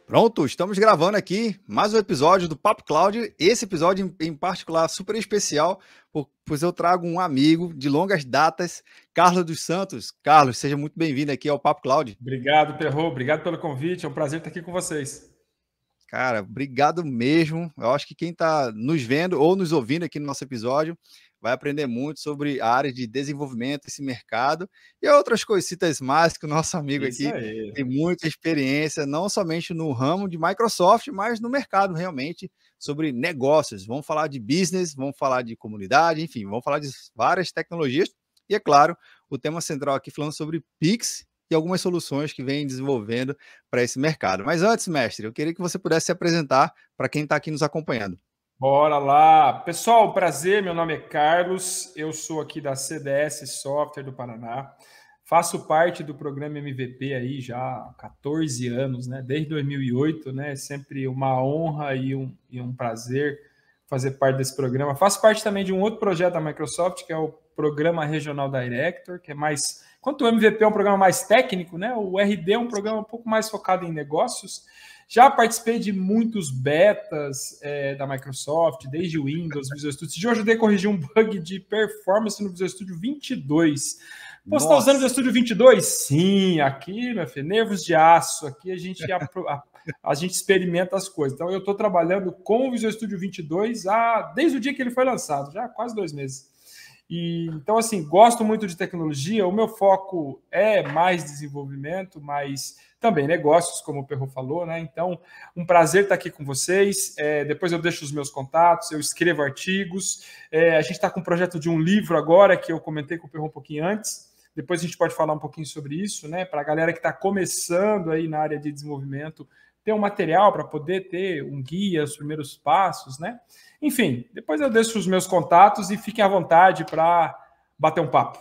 Pronto, estamos gravando aqui mais um episódio do Papo Cloud. Esse episódio em particular super especial, pois eu trago um amigo de longas datas, Carlos dos Santos. Carlos, seja muito bem-vindo aqui ao Papo Cloud. Obrigado, Perrô. Obrigado pelo convite. É um prazer estar aqui com vocês. Cara, obrigado mesmo. Eu acho que quem está nos vendo ou nos ouvindo aqui no nosso episódio vai aprender muito sobre a área de desenvolvimento, esse mercado e outras coisitas mais que o nosso amigo Isso aqui aí. tem muita experiência, não somente no ramo de Microsoft, mas no mercado realmente, sobre negócios. Vamos falar de business, vamos falar de comunidade, enfim, vamos falar de várias tecnologias. E é claro, o tema central aqui falando sobre Pix e algumas soluções que vem desenvolvendo para esse mercado. Mas antes, mestre, eu queria que você pudesse se apresentar para quem está aqui nos acompanhando. Bora lá. Pessoal, prazer. Meu nome é Carlos. Eu sou aqui da CDS Software do Paraná. Faço parte do programa MVP aí já há 14 anos, né? Desde 2008, né? Sempre uma honra e um prazer fazer parte desse programa. Faço parte também de um outro projeto da Microsoft, que é o Programa Regional Director, que é mais... Enquanto o MVP é um programa mais técnico, né? O RD é um programa um pouco mais focado em negócios. Já participei de muitos betas da Microsoft, desde o Windows, Visual Studio. Esse dia eu ajudei a corrigir um bug de performance no Visual Studio 22. Pô, você está usando o Visual Studio 22? Sim, aqui, meu filho, nervos de aço. Aqui a gente experimenta as coisas. Então, eu estou trabalhando com o Visual Studio 22 desde o dia que ele foi lançado, já há quase 2 meses. Então, assim, gosto muito de tecnologia. O meu foco é mais desenvolvimento, mas também negócios, como o Perro falou, né? Então, um prazer estar aqui com vocês. Depois eu deixo os meus contatos, eu escrevo artigos. A gente está com um projeto de um livro agora, que eu comentei com o Perro um pouquinho antes. Depois a gente pode falar um pouquinho sobre isso, né? Para a galera que está começando aí na área de desenvolvimento, ter um material para poder ter um guia, os primeiros passos, né? Enfim, depois eu deixo os meus contatos e fiquem à vontade para bater um papo.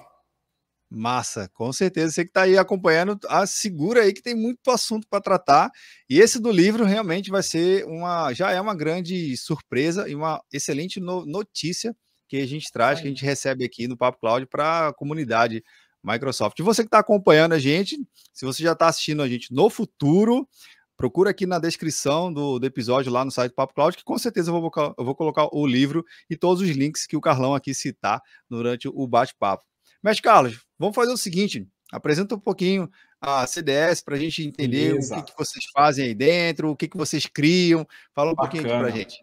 Massa, com certeza. Você que está aí acompanhando, segura aí que tem muito assunto para tratar. E esse do livro realmente vai ser já é uma grande surpresa e uma excelente notícia que a gente traz, que a gente recebe aqui no Papo Cloud para a comunidade Microsoft. E você que está acompanhando a gente, se você já está assistindo a gente no futuro, procura aqui na descrição do episódio lá no site do Papo Cloud, que com certeza eu vou colocar o livro e todos os links que o Carlão aqui citar durante o bate-papo. Mas, Carlos, vamos fazer o seguinte: apresenta um pouquinho a CDS para a gente entender o que vocês fazem aí dentro, o que vocês criam. Fala um pouquinho aqui para a gente.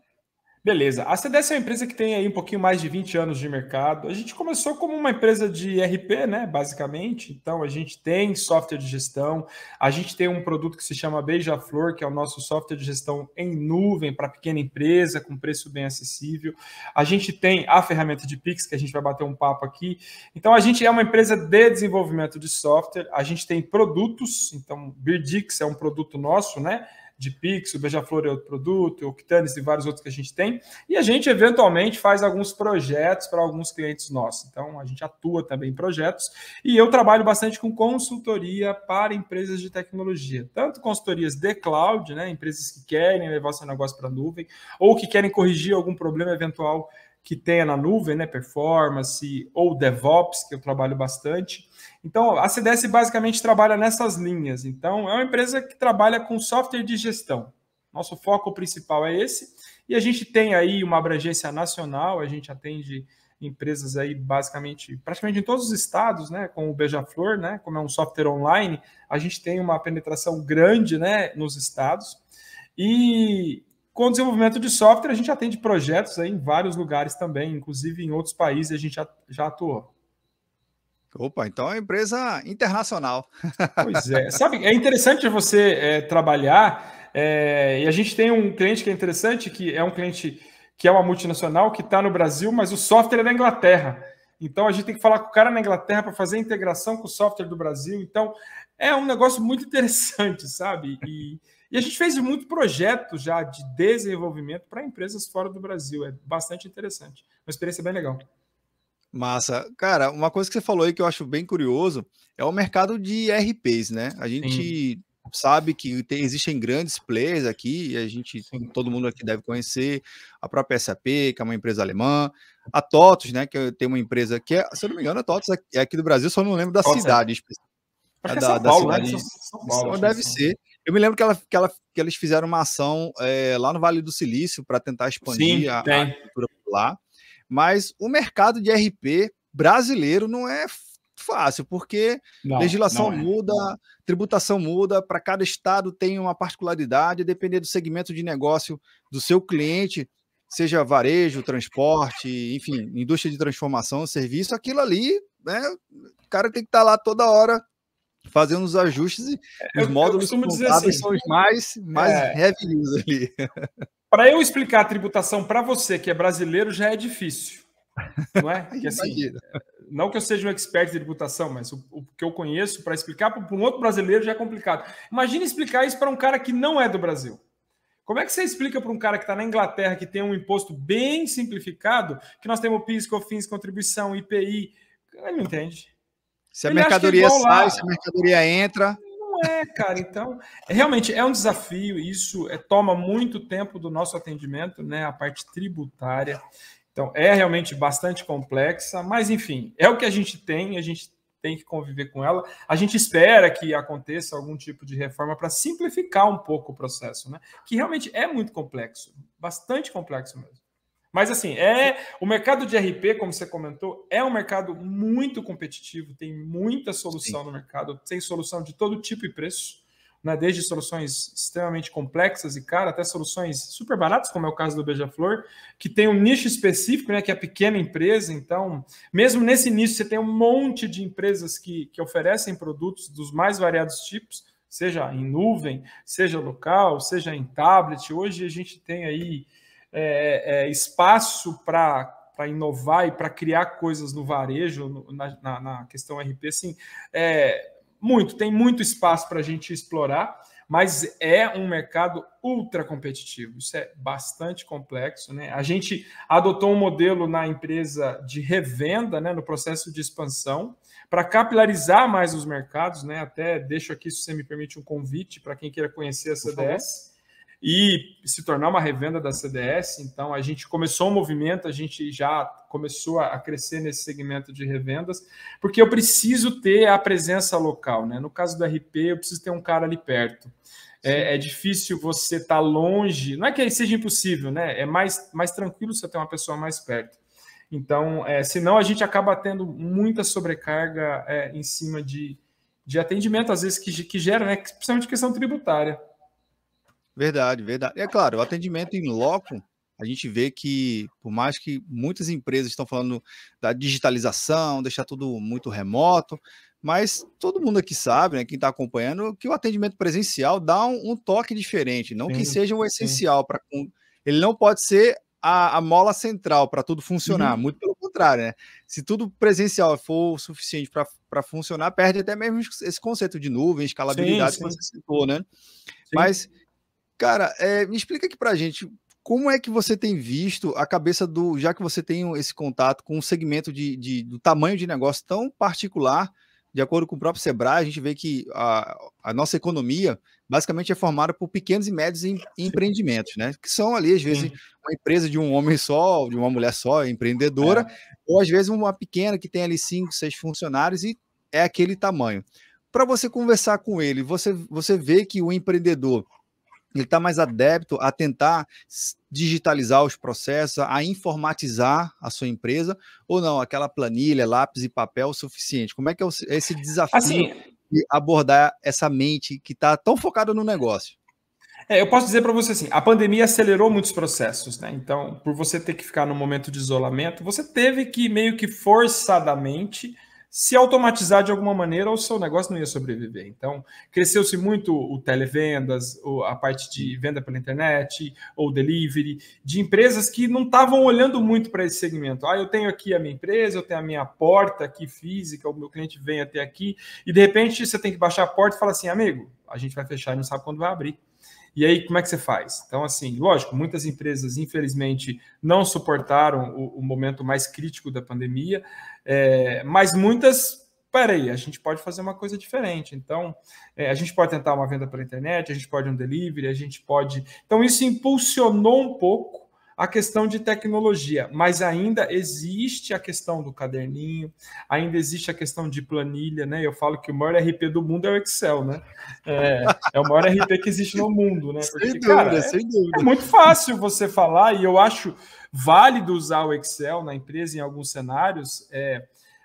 Beleza. A CDS é uma empresa que tem aí um pouquinho mais de 20 anos de mercado. A gente começou como uma empresa de RP, né, basicamente. Então, a gente tem software de gestão, a gente tem um produto que se chama Beija-Flor, que é o nosso software de gestão em nuvem para pequena empresa, com preço bem acessível. A gente tem a ferramenta de Pix, que a gente vai bater um papo aqui. Então, a gente é uma empresa de desenvolvimento de software. A gente tem produtos, então, Birdix é um produto nosso, né, de Pix, o Beija-Flor é outro produto, o Octanis e vários outros que a gente tem, e a gente eventualmente faz alguns projetos para alguns clientes nossos. Então, a gente atua também em projetos, e eu trabalho bastante com consultoria para empresas de tecnologia, tanto consultorias de cloud, né, empresas que querem levar seu negócio para a nuvem, ou que querem corrigir algum problema eventual que tenha na nuvem, né, performance, ou DevOps, que eu trabalho bastante. Então, a CDS basicamente trabalha nessas linhas. Então, é uma empresa que trabalha com software de gestão. Nosso foco principal é esse. E a gente tem aí uma abrangência nacional, a gente atende empresas aí basicamente, praticamente em todos os estados, né, com o Beija-Flor, né, como é um software online, a gente tem uma penetração grande, né, nos estados. E com o desenvolvimento de software, a gente atende projetos aí em vários lugares também, inclusive em outros países a gente já atuou. Opa, então é uma empresa internacional. Pois é. Sabe, é interessante você trabalhar, e a gente tem um cliente que é interessante, que é um cliente que é uma multinacional, que está no Brasil, mas o software é da Inglaterra. Então, a gente tem que falar com o cara na Inglaterra para fazer a integração com o software do Brasil. Então, é um negócio muito interessante, sabe? E a gente fez muito projeto já de desenvolvimento para empresas fora do Brasil. É bastante interessante. Uma experiência bem legal. Massa. Cara, uma coisa que você falou aí que eu acho bem curioso é o mercado de RPs, né? A gente sabe que existem grandes players aqui, e todo mundo aqui deve conhecer a própria SAP, que é uma empresa alemã, a TOTUS, né? Que tem uma empresa que se eu não me engano, a TOTUS é aqui do Brasil, só não lembro da cidade específica. Acho que é São Paulo, né? São Paulo, deve ser. Eu me lembro que eles fizeram uma ação lá no Vale do Silício para tentar expandir a agricultura lá, mas o mercado de RP brasileiro não é fácil, porque legislação muda, tributação muda, para cada estado tem uma particularidade, depender do segmento de negócio do seu cliente, seja varejo, transporte, enfim, indústria de transformação, serviço, aquilo ali, né, o cara tem que estar lá toda hora fazendo os ajustes e os módulos contábeis são os mais heavy use ali. Para eu explicar a tributação para você que é brasileiro já é difícil, não é? Que, assim, não que eu seja um expert de tributação, mas o que eu conheço para explicar para um outro brasileiro já é complicado. Imagina explicar isso para um cara que não é do Brasil. Como é que você explica para um cara que está na Inglaterra, que tem um imposto bem simplificado, que nós temos PIS, COFINS, contribuição, IPI? Ele não entende. Se a mercadoria sai, se a mercadoria entra... Não é, cara. Então, realmente é um desafio. Isso toma muito tempo do nosso atendimento, né? A parte tributária. Então, é realmente bastante complexa, mas, enfim, é o que a gente tem que conviver com ela. A gente espera que aconteça algum tipo de reforma para simplificar um pouco o processo, né? Que realmente é muito complexo, bastante complexo mesmo. Mas, assim, o mercado de RP, como você comentou, é um mercado muito competitivo, tem muita solução no mercado, tem solução de todo tipo e preço, né? Desde soluções extremamente complexas e caras, até soluções super baratas, como é o caso do Beija-Flor, que tem um nicho específico, né? Que é a pequena empresa. Então, mesmo nesse nicho, você tem um monte de empresas que oferecem produtos dos mais variados tipos, seja em nuvem, seja local, seja em tablet. Hoje a gente tem aí espaço para inovar e para criar coisas no varejo, na questão RP, assim, tem muito espaço para a gente explorar, mas é um mercado ultra competitivo. Isso é bastante complexo, né? A gente adotou um modelo na empresa de revenda, né, no processo de expansão, para capilarizar mais os mercados, né? Até deixo aqui, se você me permite, um convite para quem queira conhecer a CDS e se tornar uma revenda da CDS. Então, a gente começou um movimento, a gente já começou a crescer nesse segmento de revendas, porque eu preciso ter a presença local, né? No caso do RP, eu preciso ter um cara ali perto. É difícil você estar longe, não é que seja impossível, né? É mais tranquilo você ter uma pessoa mais perto. Então, senão a gente acaba tendo muita sobrecarga em cima de atendimento, às vezes, que gera, né? Principalmente questão tributária. Verdade, verdade. É claro, o atendimento em loco, a gente vê que, por mais que muitas empresas estão falando da digitalização, deixar tudo muito remoto, mas todo mundo aqui sabe, né, quem está acompanhando, que o atendimento presencial dá um toque diferente, não que seja o essencial, ele não pode ser a mola central para tudo funcionar, muito pelo contrário, né? Se tudo presencial for o suficiente para funcionar, perde até mesmo esse conceito de nuvem, escalabilidade que você citou, né? Mas... Cara, me explica aqui pra gente, como é que você tem visto a cabeça já que você tem esse contato com um segmento do tamanho de negócio tão particular, de acordo com o próprio Sebrae, a gente vê que a nossa economia basicamente é formada por pequenos e médios empreendimentos, né? Que são ali, às vezes, uma empresa de um homem só, de uma mulher só, empreendedora, ou às vezes uma pequena que tem ali 5, 6 funcionários e é aquele tamanho. Para você conversar com ele, você vê que o empreendedor ele está mais adepto a tentar digitalizar os processos, a informatizar a sua empresa, ou não, aquela planilha, lápis e papel o suficiente? Como é que é esse desafio de abordar essa mente que está tão focada no negócio? Eu posso dizer para você assim, a pandemia acelerou muitos processos, né? Então, por você ter que ficar no momento de isolamento, você teve que meio que forçadamente se automatizar de alguma maneira ou o seu negócio não ia sobreviver. Então, cresceu-se muito o televendas, a parte de venda pela internet, ou delivery, de empresas que não estavam olhando muito para esse segmento. Eu tenho aqui a minha empresa, eu tenho a minha porta aqui física, o meu cliente vem até aqui, e de repente você tem que baixar a porta e falar assim, amigo, a gente vai fechar e não sabe quando vai abrir. E aí, como é que você faz? Então, assim, lógico, muitas empresas, infelizmente, não suportaram o momento mais crítico da pandemia, mas muitas, peraí, a gente pode fazer uma coisa diferente. Então, a gente pode tentar uma venda pela internet, a gente pode um delivery, a gente pode... Então, isso impulsionou um pouco a questão de tecnologia, mas ainda existe a questão do caderninho, ainda existe a questão de planilha, né? Eu falo que o maior RP do mundo é o Excel, né? É o maior RP que existe no mundo, né? Sem Porque, cara, dúvida, sem é dúvida. muito fácil você falar, e eu acho válido usar o Excel na empresa em alguns cenários,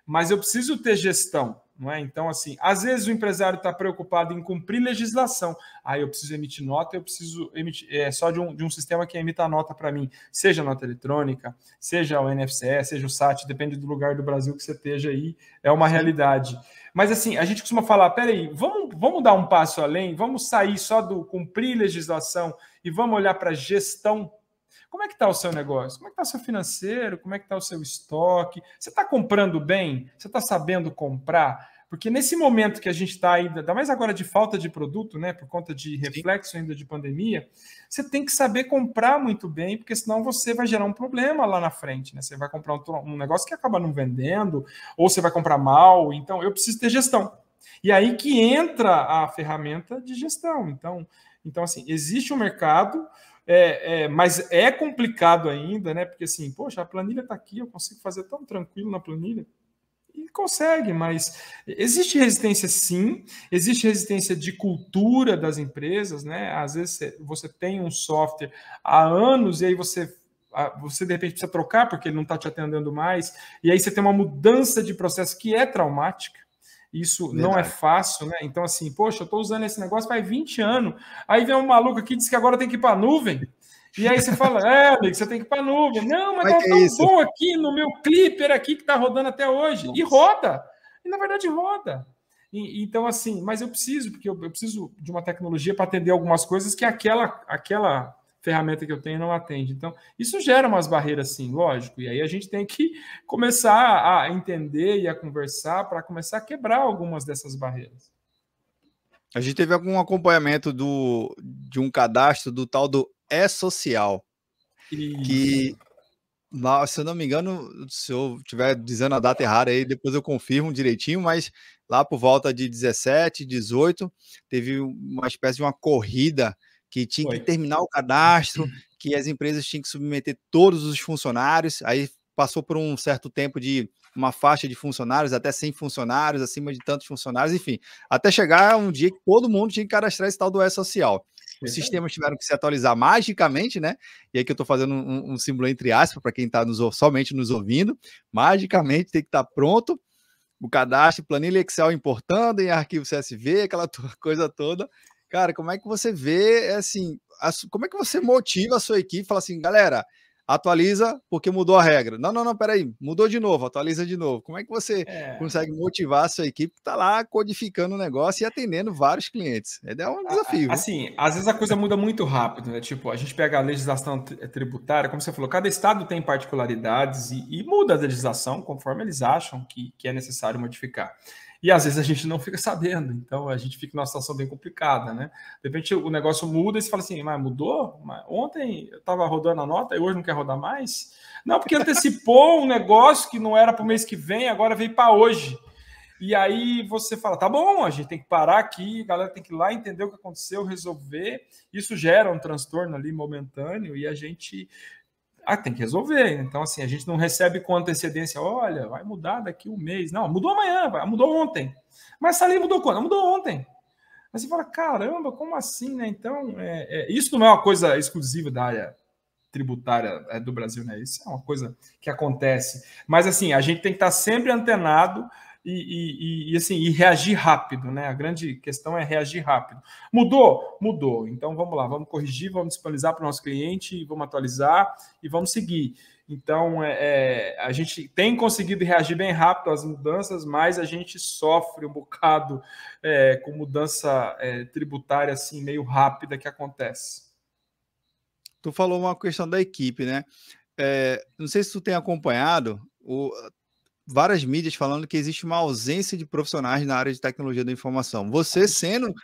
mas eu preciso ter gestão. Não é? Então, assim, às vezes o empresário está preocupado em cumprir legislação. Eu preciso emitir nota, eu preciso emitir só de um sistema que emita a nota para mim, seja nota eletrônica, seja o NFCE, seja o SAT, depende do lugar do Brasil que você esteja aí, é uma realidade. Mas, assim, a gente costuma falar, peraí, vamos dar um passo além, vamos sair só do cumprir legislação e vamos olhar para a gestão. Como é que está o seu negócio? Como é que está o seu financeiro? Como é que está o seu estoque? Você está comprando bem? Você está sabendo comprar? Porque nesse momento que a gente está ainda mais agora de falta de produto, né, por conta de reflexo ainda de pandemia, você tem que saber comprar muito bem, porque senão você vai gerar um problema lá na frente, né? Você vai comprar um negócio que acaba não vendendo, ou você vai comprar mal. Então, eu preciso ter gestão. E aí que entra a ferramenta de gestão. Então assim, existe um mercado, mas é complicado ainda, né? Porque assim, poxa, a planilha está aqui, eu consigo fazer tão tranquilo na planilha. E consegue, mas existe resistência sim, existe resistência de cultura das empresas, né? Às vezes você tem um software há anos e aí você de repente precisa trocar porque ele não está te atendendo mais, e aí você tem uma mudança de processo que é traumática. Isso verdade. Não é fácil, né? Então, assim, poxa, eu estou usando esse negócio faz 20 anos. Aí vem um maluco aqui e diz que agora tem que ir para a nuvem. E aí você fala, amigo, você tem que ir para a nuvem. Não, mas tá tão bom aqui no meu Clipper aqui que está rodando até hoje. Nossa. E roda. E na verdade roda. Então, assim, mas eu preciso, porque eu preciso de uma tecnologia para atender algumas coisas que aquela ferramenta que eu tenho não atende. Então, isso gera umas barreiras, sim, lógico. E aí a gente tem que começar a entender e a conversar para começar a quebrar algumas dessas barreiras. A gente teve algum acompanhamento de um cadastro do tal do E-Social, que, se eu não me engano, se eu estiver dizendo a data errada aí, depois eu confirmo direitinho, mas lá por volta de 17, 18, teve uma espécie de uma corrida que tinha que terminar o cadastro, que as empresas tinham que submeter todos os funcionários, aí passou por um certo tempo de uma faixa de funcionários, até 100 funcionários, acima de tantos funcionários, enfim, até chegar um dia que todo mundo tinha que cadastrar esse tal do E-Social. Os sistemas tiveram que se atualizar magicamente, né? E aí que eu estou fazendo um símbolo entre aspas para quem está somente nos ouvindo. Magicamente tem que estar pronto o cadastro, planilha Excel importando em arquivo CSV, aquela coisa toda. Cara, como é que você vê, assim, como é que você motiva a sua equipe? Fala assim, galera, atualiza porque mudou a regra. Não, peraí, mudou de novo, atualiza de novo. Como é que você consegue motivar a sua equipe que está lá codificando o negócio e atendendo vários clientes? É um desafio. Assim, às vezes a coisa muda muito rápido, né? Tipo, a gente pega a legislação tributária, como você falou, cada estado tem particularidades e muda a legislação conforme eles acham que é necessário modificar. E às vezes a gente não fica sabendo, então a gente fica numa situação bem complicada, né? De repente o negócio muda e você fala assim, mas mudou? Mas ontem eu estava rodando a nota e hoje não quer rodar mais? Não, porque antecipou um negócio que não era para o mês que vem, agora veio para hoje. E aí você fala, tá bom, a gente tem que parar aqui, a galera tem que ir lá entender o que aconteceu, resolver. Isso gera um transtorno ali momentâneo e a gente tem que resolver. Então, assim, a gente não recebe com antecedência, olha, vai mudar daqui um mês. Não, mudou amanhã, mudou ontem. Mas essa lei mudou quando? Mudou ontem. Aí você fala, caramba, como assim, né? Então, isso não é uma coisa exclusiva da área tributária do Brasil, né? Isso é uma coisa que acontece. Mas, assim, a gente tem que estar sempre antenado e reagir rápido, né? A grande questão é reagir rápido. Mudou? Mudou. Então, vamos lá, vamos corrigir, vamos disponibilizar para o nosso cliente, vamos atualizar e vamos seguir. Então, a gente tem conseguido reagir bem rápido às mudanças, mas a gente sofre um bocado com mudança tributária assim meio rápida que acontece. Tu falou uma questão da equipe, né? Não sei se tu tem acompanhado várias mídias falando que existe uma ausência de profissionais na área de tecnologia da informação. Você sendo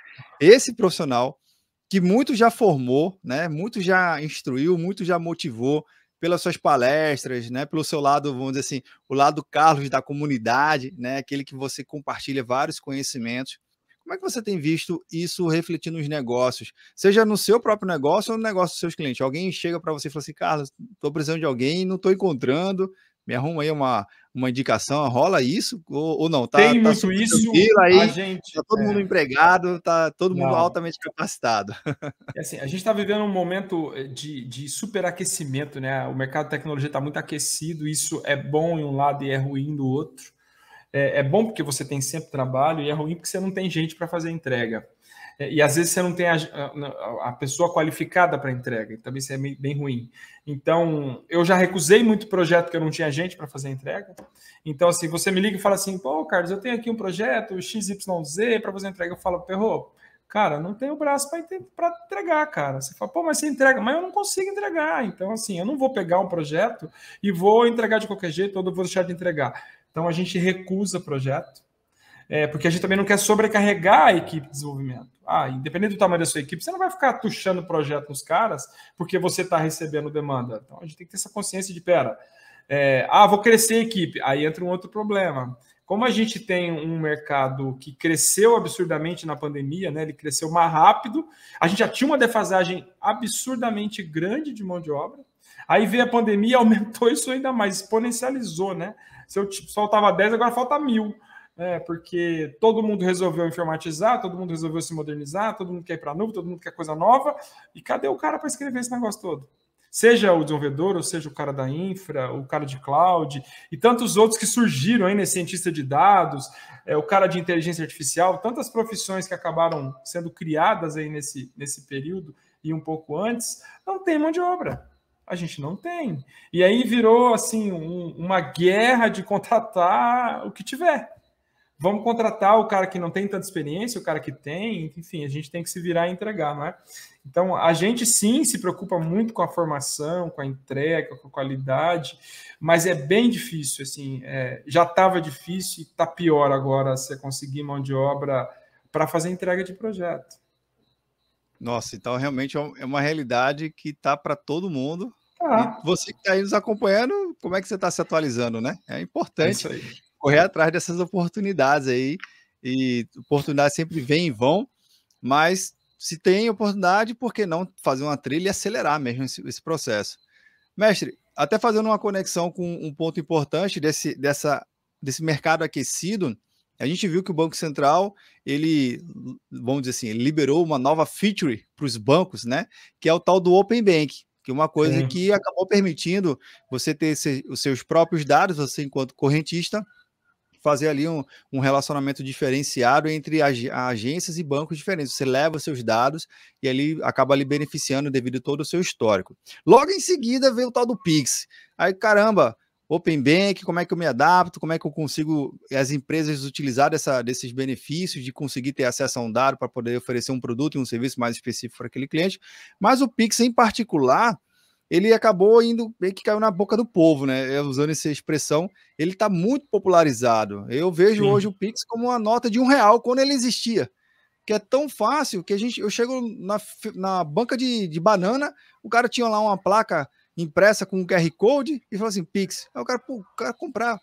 esse profissional que muito já formou, né? Muito já instruiu, muito já motivou pelas suas palestras, né? Pelo seu lado, vamos dizer assim, o lado Carlos da comunidade, né? Aquele que você compartilha vários conhecimentos. Como é que você tem visto isso refletir nos negócios? Seja no seu próprio negócio ou no negócio dos seus clientes. Alguém chega para você e fala assim, Carlos, estou precisando de alguém, não estou encontrando, me arruma aí uma indicação, rola isso? Ou não? Tem Tá muito super isso, tranquilo a aí, gente... tá todo mundo empregado, tá todo mundo Não. altamente capacitado. Assim, a gente está vivendo um momento de superaquecimento, né? O mercado de tecnologia está muito aquecido, isso é bom em um lado e é ruim do outro. É bom porque você tem sempre trabalho e é ruim porque você não tem gente para fazer entrega. E às vezes você não tem a pessoa qualificada para entrega, e também isso é bem ruim. Então, eu já recusei muito projeto que eu não tinha gente para fazer entrega. Então, assim, você me liga e fala assim, pô, Carlos, eu tenho aqui um projeto XYZ para fazer entrega. Eu falo, Perrô, cara, não tenho braço para entregar, cara. Você fala, pô, mas você entrega, mas eu não consigo entregar. Então, assim, eu não vou pegar um projeto e vou entregar de qualquer jeito, ou eu vou deixar de entregar. Então, a gente recusa projeto, porque a gente também não quer sobrecarregar a equipe de desenvolvimento. Independente do tamanho da sua equipe, você não vai ficar tuchando projeto nos caras porque você está recebendo demanda. Então, a gente tem que ter essa consciência de, vou crescer a equipe. Aí entra um outro problema. Como a gente tem um mercado que cresceu absurdamente na pandemia, né? Ele cresceu mais rápido, a gente já tinha uma defasagem absurdamente grande de mão de obra. Aí veio a pandemia e aumentou isso ainda mais, exponencializou, né? Se eu faltava 10, agora falta 1.000. Porque todo mundo resolveu informatizar, todo mundo resolveu se modernizar, todo mundo quer ir para a nuvem, todo mundo quer coisa nova. E cadê o cara para escrever esse negócio todo? Seja o desenvolvedor, ou seja o cara da infra, o cara de cloud, e tantos outros que surgiram aí, né? Cientista de dados, o cara de inteligência artificial, tantas profissões que acabaram sendo criadas aí nesse período e um pouco antes, não tem mão de obra. A gente não tem. E aí virou assim uma guerra de contratar o que tiver. Vamos contratar o cara que não tem tanta experiência, o cara que tem, enfim, a gente tem que se virar e entregar, não é? Então, a gente sim se preocupa muito com a formação, com a entrega, com a qualidade, mas é bem difícil, assim, já estava difícil e está pior agora você conseguir mão de obra para fazer entrega de projeto. Nossa, então realmente é uma realidade que está para todo mundo. E Ah, você que está aí nos acompanhando, como é que você está se atualizando, né? É é importante isso aí. correr atrás dessas oportunidades aí. E oportunidades sempre vêm e vão, mas se tem oportunidade, por que não fazer uma trilha e acelerar mesmo esse processo? Mestre, até fazendo uma conexão com um ponto importante desse mercado aquecido, a gente viu que o Banco Central, ele, vamos dizer assim, ele liberou uma nova feature para os bancos, né? Que é o tal do Open Bank, que é uma coisa Sim. que acabou permitindo você ter os seus próprios dados, você enquanto correntista, fazer ali um relacionamento diferenciado entre agências e bancos diferentes. Você leva os seus dados e ali acaba lhe beneficiando devido a todo o seu histórico. Logo em seguida veio o tal do Pix. Aí, caramba, Open Bank, como é que eu me adapto, como é que eu consigo as empresas utilizar desses benefícios de conseguir ter acesso a um dado para poder oferecer um produto e um serviço mais específico para aquele cliente. Mas o Pix em particular, ele acabou indo, meio que caiu na boca do povo, né? Usando essa expressão, ele está muito popularizado. Eu vejo Sim. hoje o Pix como uma nota de R$1 quando ele existia. Que é tão fácil que eu chego na banca de banana, o cara tinha lá uma placa impressa com um QR Code e falou assim, Pix. Aí o cara comprar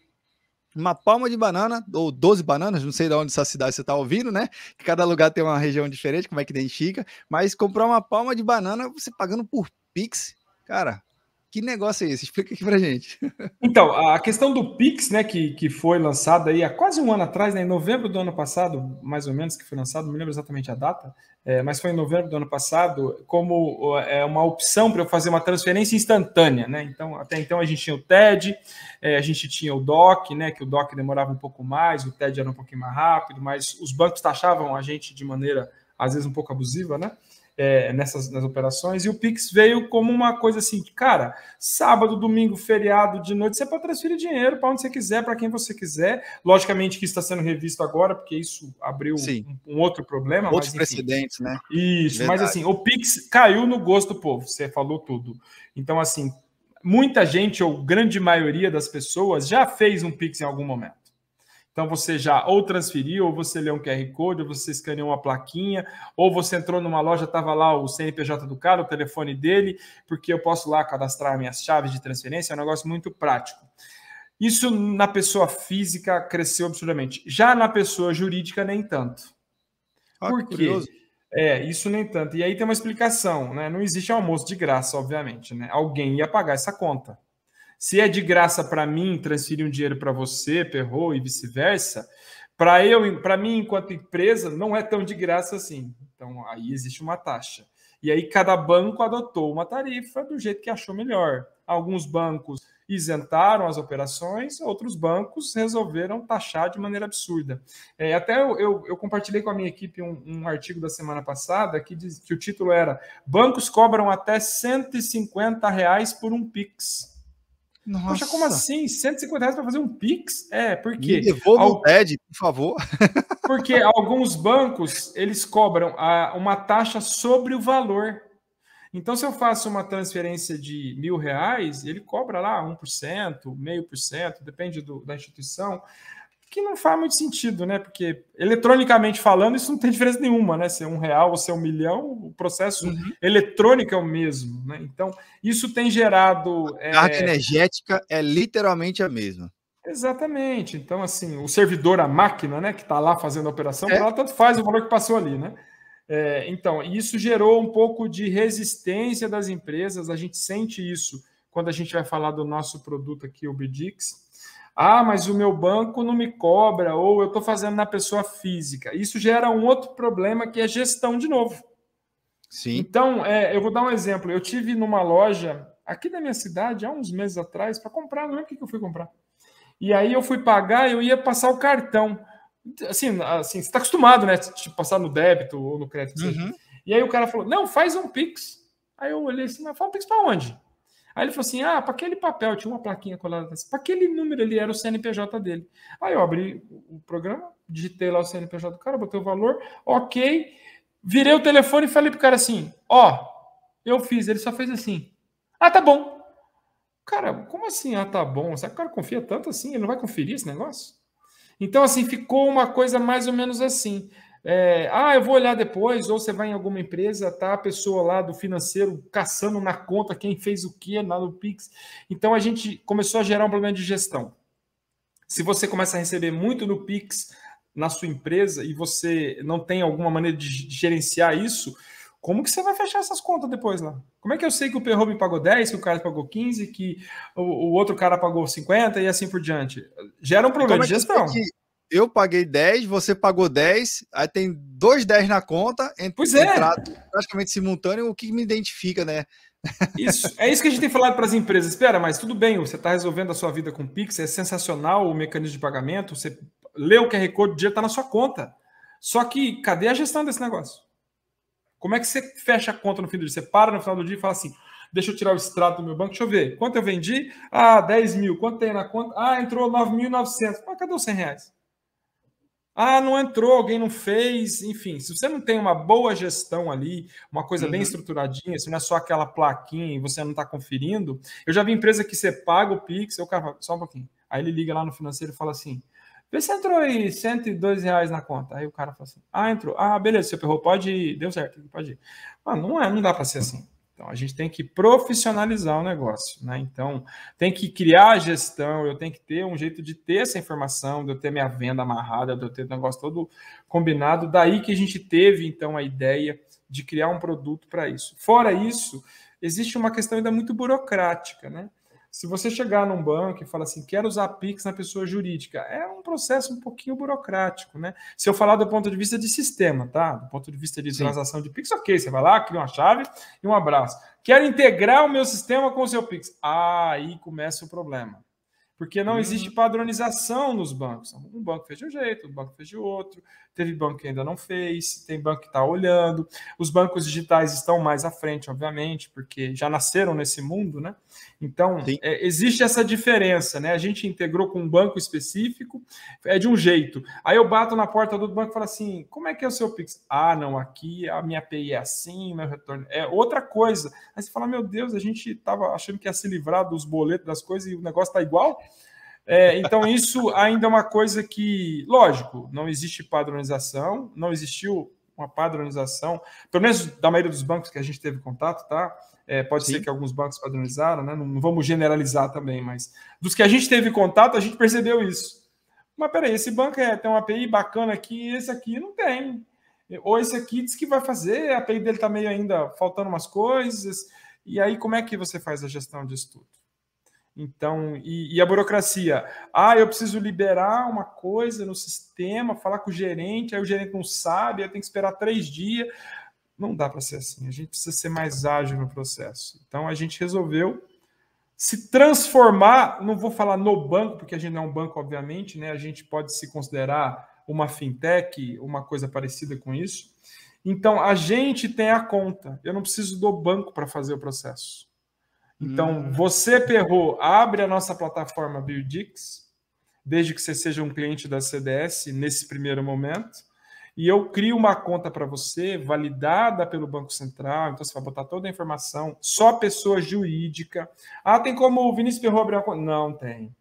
uma palma de banana, ou 12 bananas, não sei de onde essa cidade você está ouvindo, né? Que cada lugar tem uma região diferente, como é que identifica, mas comprar uma palma de banana, você pagando por Pix, cara, que negócio é esse? Explica aqui pra gente. Então, a questão do Pix, né, que foi lançado aí há quase um ano atrás, né, em novembro do ano passado, mais ou menos, que foi lançado, não me lembro exatamente a data, mas foi em novembro do ano passado, como uma opção para eu fazer uma transferência instantânea, né? Então, até então a gente tinha o TED, a gente tinha o DOC, né, que o DOC demorava um pouco mais, o TED era um pouquinho mais rápido, mas os bancos taxavam a gente de maneira, às vezes, um pouco abusiva, né? Nas operações, e o Pix veio como uma coisa assim, que, cara, sábado, domingo, feriado, de noite, você pode transferir dinheiro para onde você quiser, para quem você quiser. Logicamente que isso está sendo revisto agora, porque isso abriu um outro problema. Outros mas, enfim, precedentes, né? Isso, Verdade. mas assim, o Pix caiu no gosto do povo, você falou tudo. Então, assim, muita gente, ou grande maioria das pessoas, já fez um Pix em algum momento. Então, você já ou transferiu, ou você leu um QR Code, ou você escaneou uma plaquinha, ou você entrou numa loja, estava lá o CNPJ do cara, o telefone dele, porque eu posso lá cadastrar minhas chaves de transferência, é um negócio muito prático. Isso na pessoa física cresceu absurdamente. Já na pessoa jurídica, nem tanto. Por quê? Curioso. Isso nem tanto. E aí tem uma explicação, né? Não existe almoço de graça, obviamente, né? Alguém ia pagar essa conta. Se é de graça para mim transferir um dinheiro para você, Perrot, e vice-versa, para mim, enquanto empresa, não é tão de graça assim. Então, aí existe uma taxa. E aí cada banco adotou uma tarifa do jeito que achou melhor. Alguns bancos isentaram as operações, outros bancos resolveram taxar de maneira absurda. Até eu compartilhei com a minha equipe um artigo da semana passada que o título era Bancos cobram até R$ 150 por um Pix. Nossa. Poxa, como assim? R$ 150 para fazer um Pix? Por quê? Me devolva o TED, por favor. Porque alguns bancos, eles cobram uma taxa sobre o valor. Então, se eu faço uma transferência de R$ 1.000, ele cobra lá 1%, 0,5%, depende da instituição, que não faz muito sentido, né? Porque, eletronicamente falando, isso não tem diferença nenhuma, né? Se é R$ 1 ou se é 1 milhão, o processo eletrônico é o mesmo, né? Então, isso tem gerado... A carga energética é literalmente a mesma. Exatamente. Então, assim, o servidor, a máquina, né, que está lá fazendo a operação, para ela tanto faz o valor que passou ali, né? Então, isso gerou um pouco de resistência das empresas. A gente sente isso quando a gente vai falar do nosso produto aqui, o Bidix. Mas o meu banco não me cobra, ou eu estou fazendo na pessoa física. Isso gera um outro problema, que é gestão de novo. Sim. Então, eu vou dar um exemplo. Eu tive numa loja aqui da minha cidade, há uns meses atrás, para comprar, não lembro o que eu fui comprar. E aí eu fui pagar, eu ia passar o cartão. Assim você está acostumado, né? Tipo, passar no débito ou no crédito. E aí o cara falou, não, faz um Pix. Aí eu olhei assim, mas faz um Pix para onde? Aí ele falou assim, para aquele papel, tinha uma plaquinha colada assim, para aquele número ali, era o CNPJ dele. Aí eu abri o programa, digitei lá o CNPJ do cara, botei o valor, ok, virei o telefone e falei pro cara assim, eu fiz, ele só fez assim. Tá bom. Cara, como assim? Tá bom. Será que o cara confia tanto assim? Ele não vai conferir esse negócio? Então, assim, ficou uma coisa mais ou menos assim. Eu vou olhar depois, ou você vai em alguma empresa, tá a pessoa lá do financeiro caçando na conta quem fez o quê lá no Pix. Então, a gente começou a gerar um problema de gestão. Se você começa a receber muito no Pix na sua empresa e você não tem alguma maneira de gerenciar isso, como que você vai fechar essas contas depois lá? Como é que eu sei que o Perrot me pagou 10, que o cara pagou 15, que o outro cara pagou 50 e assim por diante? Gera um problema de gestão. Eu paguei 10, você pagou 10, aí tem 2 10 na conta, entrado praticamente simultâneo, o que me identifica, né? Isso que a gente tem falado para as empresas. Espera, mas tudo bem, você está resolvendo a sua vida com Pix, é sensacional o mecanismo de pagamento, você lê o QR Code, o dinheiro está na sua conta. Só que cadê a gestão desse negócio? Como é que você fecha a conta no fim do dia? Você para no final do dia e fala assim, deixa eu tirar o extrato do meu banco, deixa eu ver. Quanto eu vendi? 10 mil. Quanto tem na conta? Entrou 9.900. Cadê os R$ 100? Não entrou, alguém não fez. Enfim, se você não tem uma boa gestão ali, uma coisa bem estruturadinha, se não é só aquela plaquinha e você não está conferindo. Eu já vi empresa que você paga o Pix, o cara fala, só um pouquinho. Aí ele liga lá no financeiro e fala assim, vê se entrou aí R$ 102 na conta. Aí o cara fala assim, entrou. Beleza, seu Perrot, pode ir. Deu certo, pode ir. Não dá para ser assim. Então, a gente tem que profissionalizar o negócio, né? Então, tem que criar a gestão, eu tenho que ter um jeito de ter essa informação, de eu ter minha venda amarrada, de eu ter o negócio todo combinado. Daí que a gente teve, então, a ideia de criar um produto para isso. Fora isso, existe uma questão ainda muito burocrática, né? Se você chegar num banco e falar assim, quero usar Pix na pessoa jurídica, é um processo um pouquinho burocrático, né? Se eu falar do ponto de vista de sistema, tá? Do ponto de vista de transação de Pix, ok, você vai lá, cria uma chave e um abraço. Quero integrar o meu sistema com o seu Pix. Aí começa o problema. Porque não existe padronização nos bancos. Um banco fez de um jeito, outro banco fez de outro. Teve banco que ainda não fez, tem banco que está olhando. Os bancos digitais estão mais à frente, obviamente, porque já nasceram nesse mundo, né? Então, existe essa diferença, né? A gente integrou com um banco específico, é de um jeito. Aí eu bato na porta do banco e falo assim, como é que é o seu Pix? Não, aqui a minha API é assim, meu retorno é outra coisa. Aí você fala, meu Deus, a gente estava achando que ia se livrar dos boletos, das coisas, e o negócio está igual. Então, isso ainda é uma coisa que, lógico, não existe padronização, não existiu uma padronização, pelo menos da maioria dos bancos que a gente teve contato, tá? Pode ser que alguns bancos padronizaram, né? Não vamos generalizar também, mas dos que a gente teve contato, a gente percebeu isso. Mas peraí, esse banco tem uma API bacana aqui, esse aqui não tem. Ou esse aqui diz que vai fazer, a API dele está meio ainda faltando umas coisas. E aí, como é que você faz a gestão disso tudo? Então, e a burocracia? Eu preciso liberar uma coisa no sistema, falar com o gerente, aí o gerente não sabe, aí tem que esperar 3 dias. Não dá para ser assim, a gente precisa ser mais ágil no processo. Então, a gente resolveu se transformar, não vou falar no banco, porque a gente não é um banco, obviamente, né? A gente pode se considerar uma fintech, uma coisa parecida com isso. Então, a gente tem a conta. Eu não preciso do banco para fazer o processo. Então, você, Perro, abre a nossa plataforma Birdix, desde que você seja um cliente da CDS nesse primeiro momento, e eu crio uma conta para você, validada pelo Banco Central, então você vai botar toda a informação, só pessoa jurídica. Tem como o Vinícius Perro abrir uma conta? Não tem.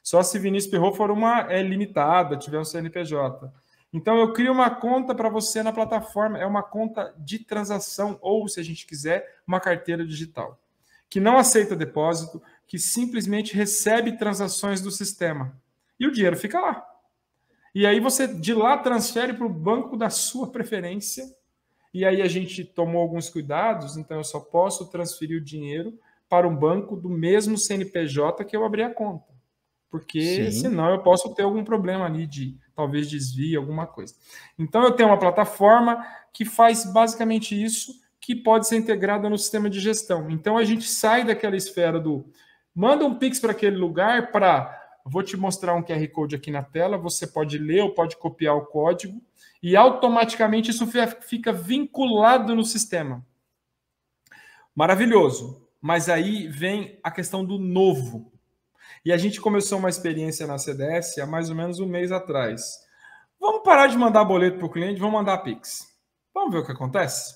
Só se Vinícius Perro for uma limitada, tiver um CNPJ. Então, eu crio uma conta para você na plataforma, é uma conta de transação, ou, se a gente quiser, uma carteira digital, que não aceita depósito, que simplesmente recebe transações do sistema. E o dinheiro fica lá. E aí você, de lá, transfere para o banco da sua preferência. E aí a gente tomou alguns cuidados, então eu só posso transferir o dinheiro para um banco do mesmo CNPJ que eu abri a conta. Porque senão eu posso ter algum problema ali de talvez desvio, alguma coisa. Então eu tenho uma plataforma que faz basicamente isso, que pode ser integrada no sistema de gestão. Então a gente sai daquela esfera do manda um Pix para aquele lugar para vou te mostrar um QR Code aqui na tela, você pode ler ou pode copiar o código e automaticamente isso fica vinculado no sistema. Maravilhoso. Mas aí vem a questão do novo. E a gente começou uma experiência na CDS há mais ou menos um mês atrás. Vamos parar de mandar boleto para o cliente, vamos mandar Pix. Vamos ver o que acontece?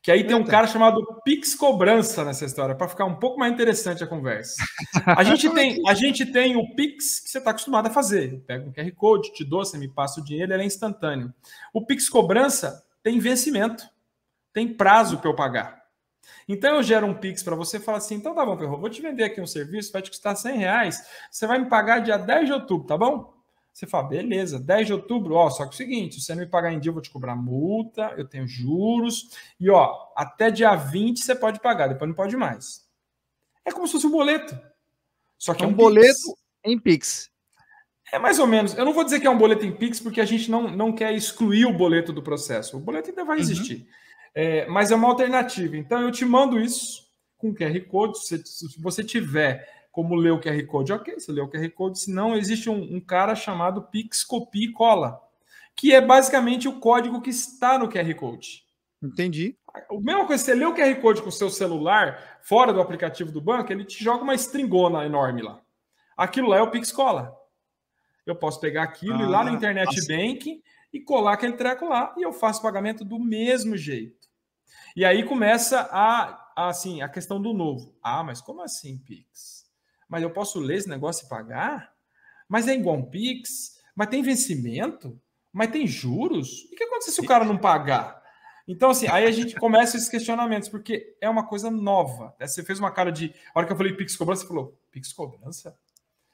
Que aí tem um cara chamado Pix Cobrança nessa história, para ficar um pouco mais interessante a conversa. A gente tem o Pix que você está acostumado a fazer. Pega um QR Code, te dou, você me passa o dinheiro, ele é instantâneo. O Pix Cobrança tem vencimento, tem prazo para eu pagar. Então eu gero um Pix para você e falo assim, então tá bom, Perro, vou te vender aqui um serviço, vai te custar R$100, você vai me pagar dia 10 de outubro, tá bom? Você fala, beleza, 10 de outubro, só que é o seguinte, se você não me pagar em dia, eu vou te cobrar multa, eu tenho juros, e até dia 20 você pode pagar, depois não pode mais. É como se fosse um boleto. Só que é um boleto Pix. Em Pix. É mais ou menos. Eu não vou dizer que é um boleto em Pix, porque a gente não quer excluir o boleto do processo. O boleto ainda vai existir. Mas é uma alternativa. Então, eu te mando isso com QR Code. Se você tiver como ler o QR Code, ok, você lê o QR Code. Se não, existe um cara chamado Pix Copia e Cola, que é basicamente o código que está no QR Code. Entendi. A mesma coisa, você lê o QR Code com o seu celular, fora do aplicativo do banco, ele te joga uma stringona enorme lá. Aquilo lá é o Pix Cola. Eu posso pegar aquilo e ir lá no Internet Banking e colar aquele treco lá e eu faço pagamento do mesmo jeito. E aí começa a questão do novo. Mas como assim, Pix? Mas eu posso ler esse negócio e pagar? Mas é igual um Pix? Mas tem vencimento? Mas tem juros? E o que acontece se o cara não pagar? Então, assim, aí a gente começa esses questionamentos, porque é uma coisa nova. Você fez uma cara de... A hora que eu falei Pix Cobrança, você falou, Pix Cobrança?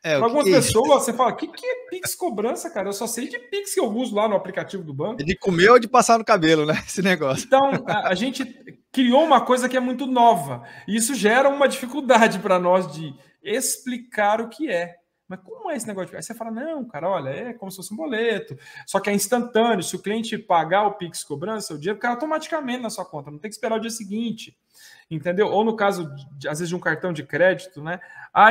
Para algumas pessoas, você fala, o que é Pix Cobrança, cara? Eu só sei de Pix que eu uso lá no aplicativo do banco. É de comer ou de passar no cabelo, né? Esse negócio. Então, a gente criou uma coisa que é muito nova. E isso gera uma dificuldade para nós de explicar o que é. Mas como é esse negócio? Aí você fala, não, cara, olha, é como se fosse um boleto. Só que é instantâneo. Se o cliente pagar o Pix Cobrança, o dinheiro cai automaticamente na sua conta. Não tem que esperar o dia seguinte. Entendeu? Ou no caso, às vezes, de um cartão de crédito, né?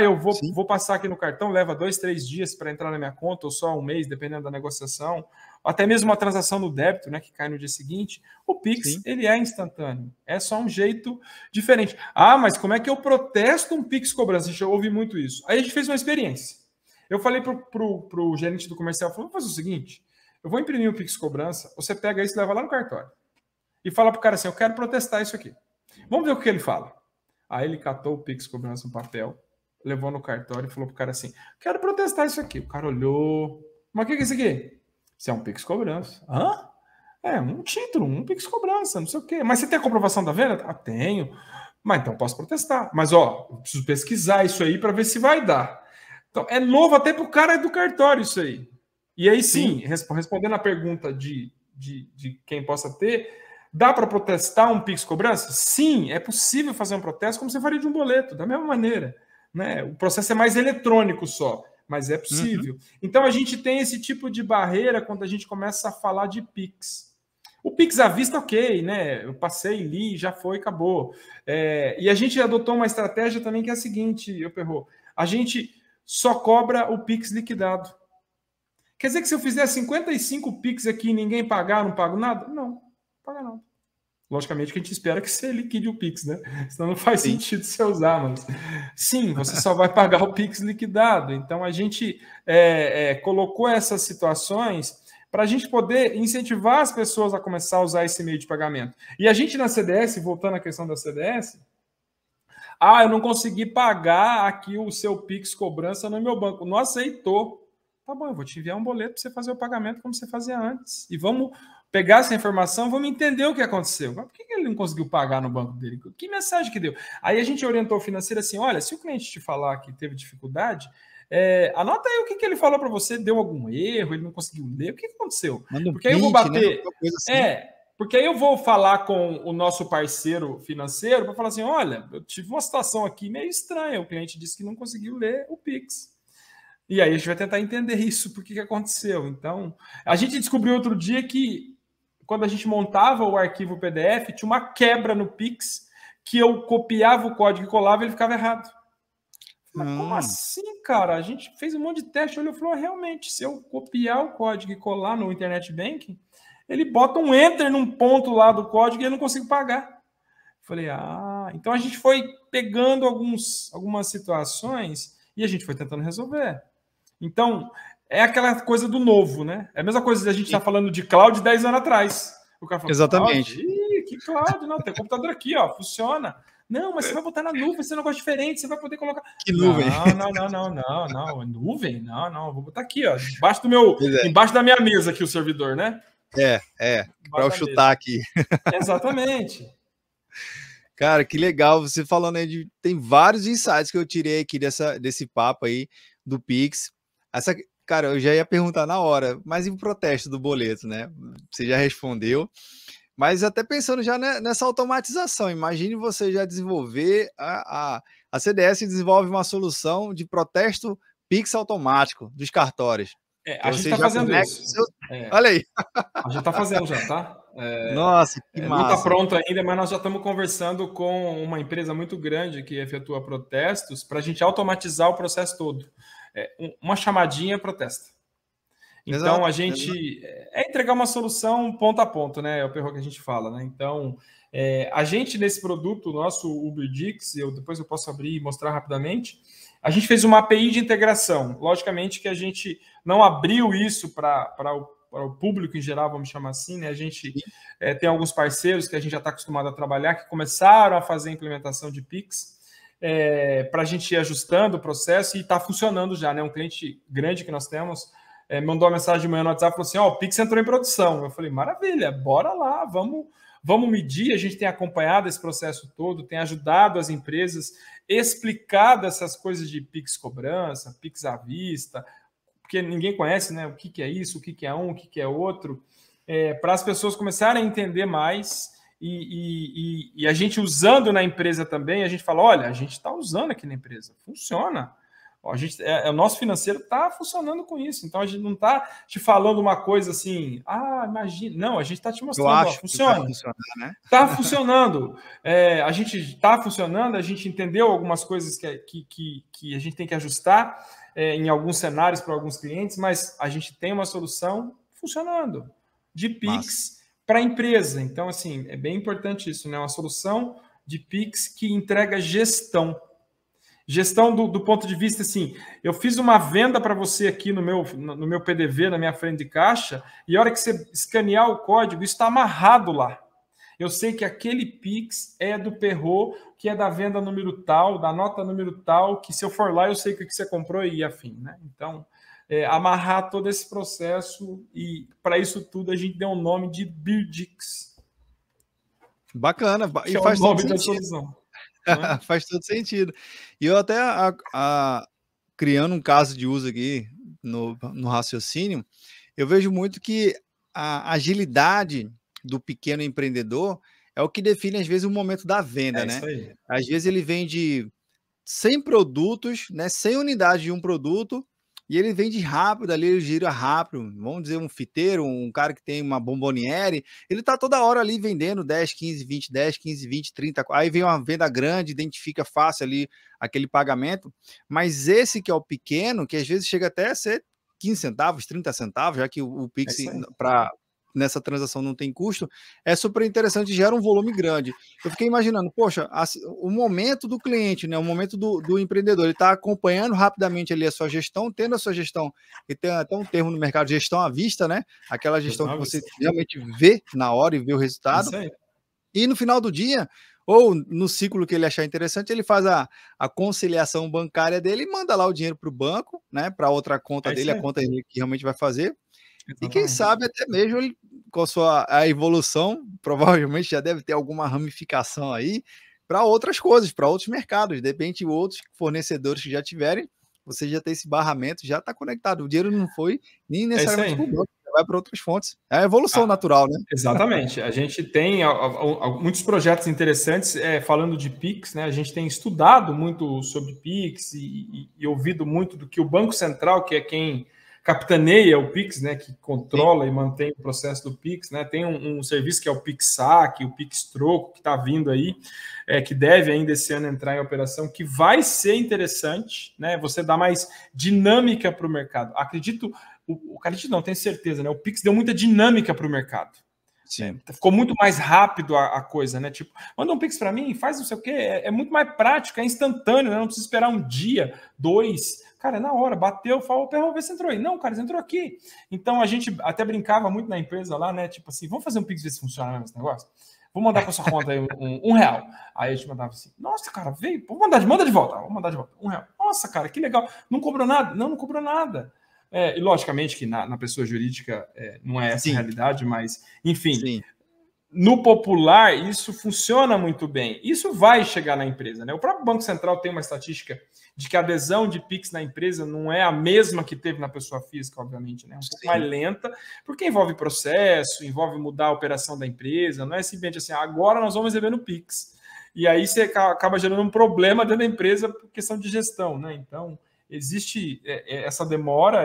Eu vou passar aqui no cartão, leva 2, 3 dias para entrar na minha conta, ou só um mês, dependendo da negociação. Até mesmo uma transação no débito, né? Que cai no dia seguinte. O Pix, ele é instantâneo. É só um jeito diferente. Mas como é que eu protesto um Pix Cobrança? A gente ouve muito isso. Aí a gente fez uma experiência. Eu falei pro gerente do comercial, vamos fazer o seguinte, eu vou imprimir o Pix Cobrança, você pega isso e leva lá no cartório. E fala pro cara assim, eu quero protestar isso aqui. Vamos ver o que ele fala. Aí ele catou o Pix Cobrança no papel, levou no cartório e falou pro cara assim, quero protestar isso aqui. O cara olhou, mas o que é isso aqui? Isso é um Pix Cobrança. Hã? É um título, um Pix Cobrança, não sei o quê. Mas você tem a comprovação da venda? Tenho. Mas então posso protestar. Mas eu preciso pesquisar isso aí para ver se vai dar. Então, é novo até para o cara do cartório isso aí. E aí sim, respondendo a pergunta de quem possa ter, dá para protestar um Pix cobrança? Sim, é possível fazer um protesto como você faria de um boleto, da mesma maneira. Né? O processo é mais eletrônico só, mas é possível. Então a gente tem esse tipo de barreira quando a gente começa a falar de Pix. O Pix à vista, ok, né? Eu passei, li, já foi, acabou. E a gente adotou uma estratégia também que é a seguinte, eu Perrot, a gente só cobra o Pix liquidado. Quer dizer que se eu fizer 55 Pix aqui e ninguém pagar, não pago nada? Não paga nada. Logicamente que a gente espera que você liquide o Pix, né? Senão não faz sentido você usar, mas sim, você só vai pagar o Pix liquidado. Então a gente colocou essas situações para a gente poder incentivar as pessoas a começar a usar esse meio de pagamento. E a gente na CDS, voltando à questão da CDS, eu não consegui pagar aqui o seu Pix cobrança no meu banco. Não aceitou. Tá bom, eu vou te enviar um boleto para você fazer o pagamento como você fazia antes. E vamos pegar essa informação, vamos entender o que aconteceu. Mas por que ele não conseguiu pagar no banco dele? Que mensagem que deu? Aí a gente orientou o financeiro assim, olha, se o cliente te falar que teve dificuldade, anota aí o que ele falou para você, deu algum erro, ele não conseguiu ler, o que aconteceu? Porque aí eu vou bater... Né? Porque aí eu vou falar com o nosso parceiro financeiro para falar assim, olha, eu tive uma situação aqui meio estranha, o cliente disse que não conseguiu ler o Pix. E aí a gente vai tentar entender isso, por que aconteceu. Então, a gente descobriu outro dia que quando a gente montava o arquivo PDF, tinha uma quebra no Pix, que eu copiava o código e colava e ele ficava errado. Mas como assim, cara? A gente fez um monte de teste, olhou e falou, realmente, se eu copiar o código e colar no Internet Banking, ele bota um enter num ponto lá do código e eu não consigo pagar. Falei, então a gente foi pegando algumas situações e a gente foi tentando resolver. Então, é aquela coisa do novo, né? É a mesma coisa de a gente estar falando de cloud 10 anos atrás. O cara fala, exatamente. Que cloud? Não, tem computador aqui, ó, funciona. Não, mas você vai botar na nuvem, esse negócio diferente, você vai poder colocar... Que nuvem? Não. Nuvem? Não. Vou botar aqui, ó, embaixo da minha mesa aqui o servidor, né? Para eu chutar aqui. Exatamente. Cara, que legal, você falando aí tem vários insights que eu tirei aqui desse papo aí do Pix. Cara, eu já ia perguntar na hora, mas e o protesto do boleto, né? Você já respondeu. Mas até pensando já nessa automatização, imagine você já desenvolver, a CDS desenvolve uma solução de protesto Pix automático dos cartórios. A gente está fazendo isso. Olha aí. A gente está fazendo já, tá? Nossa, que massa. Não está pronto ainda, mas nós já estamos conversando com uma empresa muito grande que efetua protestos para a gente automatizar o processo todo. Uma chamadinha protesta. Então, exato, a gente entregar uma solução ponto a ponto, né? É o Perrot que a gente fala, né? Então, a gente nesse produto, nosso UberDix, depois eu posso abrir e mostrar rapidamente, a gente fez uma API de integração. Logicamente que a gente não abriu isso para o público em geral, vamos chamar assim, né? A gente tem alguns parceiros que a gente já está acostumado a trabalhar, que começaram a fazer a implementação de Pix, para a gente ir ajustando o processo e está funcionando já, né? Um cliente grande que nós temos mandou uma mensagem de manhã no WhatsApp e falou assim, o Pix entrou em produção. Eu falei, maravilha, bora lá, vamos medir. A gente tem acompanhado esse processo todo, tem ajudado as empresas, explicado essas coisas de Pix cobrança, Pix à vista, porque ninguém conhece, né, o que é isso, o que é um, o que é outro, para as pessoas começarem a entender mais e a gente usando na empresa também, a gente fala, olha, a gente está usando aqui na empresa, funciona. O nosso financeiro está funcionando com isso. Então, a gente não está te falando uma coisa assim, imagina. Não, a gente está te mostrando, funciona. Está funcionando. A gente está funcionando, a gente entendeu algumas coisas que a gente tem que ajustar em alguns cenários para alguns clientes, mas a gente tem uma solução funcionando de Pix para a empresa. Então, assim, é bem importante isso, né? Uma solução de Pix que entrega gestão. Gestão do ponto de vista, assim, eu fiz uma venda para você aqui no meu PDV, na minha frente de caixa, e a hora que você escanear o código, isso está amarrado lá. Eu sei que aquele Pix é do Perrot, que é da venda número tal, da nota número tal, que se eu for lá, eu sei o que você comprou e afim, né? Então, amarrar todo esse processo, e para isso tudo a gente deu um nome de Birdix. Bacana, e faz o nome da solução. Faz todo sentido. E eu até criando um caso de uso aqui no raciocínio, eu vejo muito que a agilidade do pequeno empreendedor é o que define, às vezes, o momento da venda, É né? isso aí. Às vezes ele vende 100 produtos, né, 100 unidades de um produto, e ele vende rápido ali, ele gira rápido. Vamos dizer, um fiteiro, um cara que tem uma bomboniere, ele está toda hora ali vendendo 10, 15, 20, 10, 15, 20, 30. Aí vem uma venda grande, identifica fácil ali aquele pagamento. Mas esse que é o pequeno, que às vezes chega até a ser 15 centavos, 30 centavos, já que o É Pix isso aí. para nessa transação não tem custo, é super interessante, gera um volume grande. Eu fiquei imaginando, poxa, o momento do cliente, né, o momento do empreendedor, ele está acompanhando rapidamente ali a sua gestão, tendo a sua gestão, e tem até um termo no mercado, gestão à vista, né? Aquela gestão Gestão que à você vista. realmente vê na hora e vê o É resultado. isso aí. E no final do dia, ou no ciclo que ele achar interessante, ele faz a conciliação bancária dele e manda lá o dinheiro para o banco, né? Para outra conta É dele, isso a aí. conta que realmente vai fazer. E quem Exatamente. sabe até mesmo ele, com a evolução, provavelmente já deve ter alguma ramificação aí para outras coisas, para outros mercados. De repente, outros fornecedores que já tiverem, você já tem esse barramento, já está conectado. O dinheiro não foi nem É isso necessariamente aí. para o banco, vai para outras fontes. É a evolução Ah, natural, né? exatamente. A gente tem muitos projetos interessantes falando de Pix, né? A gente tem estudado muito sobre Pix e ouvido muito do que o Banco Central, que é quem capitaneia o Pix, né? Que Sim, controla e mantém o processo do Pix, né? Tem um serviço que é o PixSac, o PixTroco, que está vindo aí, que deve ainda esse ano entrar em operação, que vai ser interessante, né? Você dá mais dinâmica para o mercado. Acredito acredito não, tenho certeza, né? O Pix deu muita dinâmica para o mercado. sim, Ficou muito mais rápido a coisa, né? Tipo, manda um Pix para mim, faz não sei o quê. É muito mais prático, é instantâneo, né? Não precisa esperar um dia, dois. Cara, é na hora, bateu, falou, vamos ver se entrou aí. Não, cara, você entrou aqui. Então a gente até brincava muito na empresa lá, né? Tipo assim, vamos fazer um Pix ver se funciona mesmo esse negócio? Vou mandar para sua conta aí um real. Aí a gente mandava assim, nossa, cara, veio, manda de volta, vamos mandar de volta, um real. Nossa, cara, que legal. Não cobrou nada? Não, não cobrou nada. E logicamente que na pessoa jurídica não é essa a sim, realidade, mas enfim, sim, no popular isso funciona muito bem. Isso vai chegar na empresa, né? O próprio Banco Central tem uma estatística de que a adesão de Pix na empresa não é a mesma que teve na pessoa física, obviamente, né? Um pouco mais sim. lenta, porque envolve processo, envolve mudar a operação da empresa, não é simplesmente assim, agora nós vamos receber no Pix. E aí você acaba gerando um problema dentro da empresa por questão de gestão, né? Então, existe essa demora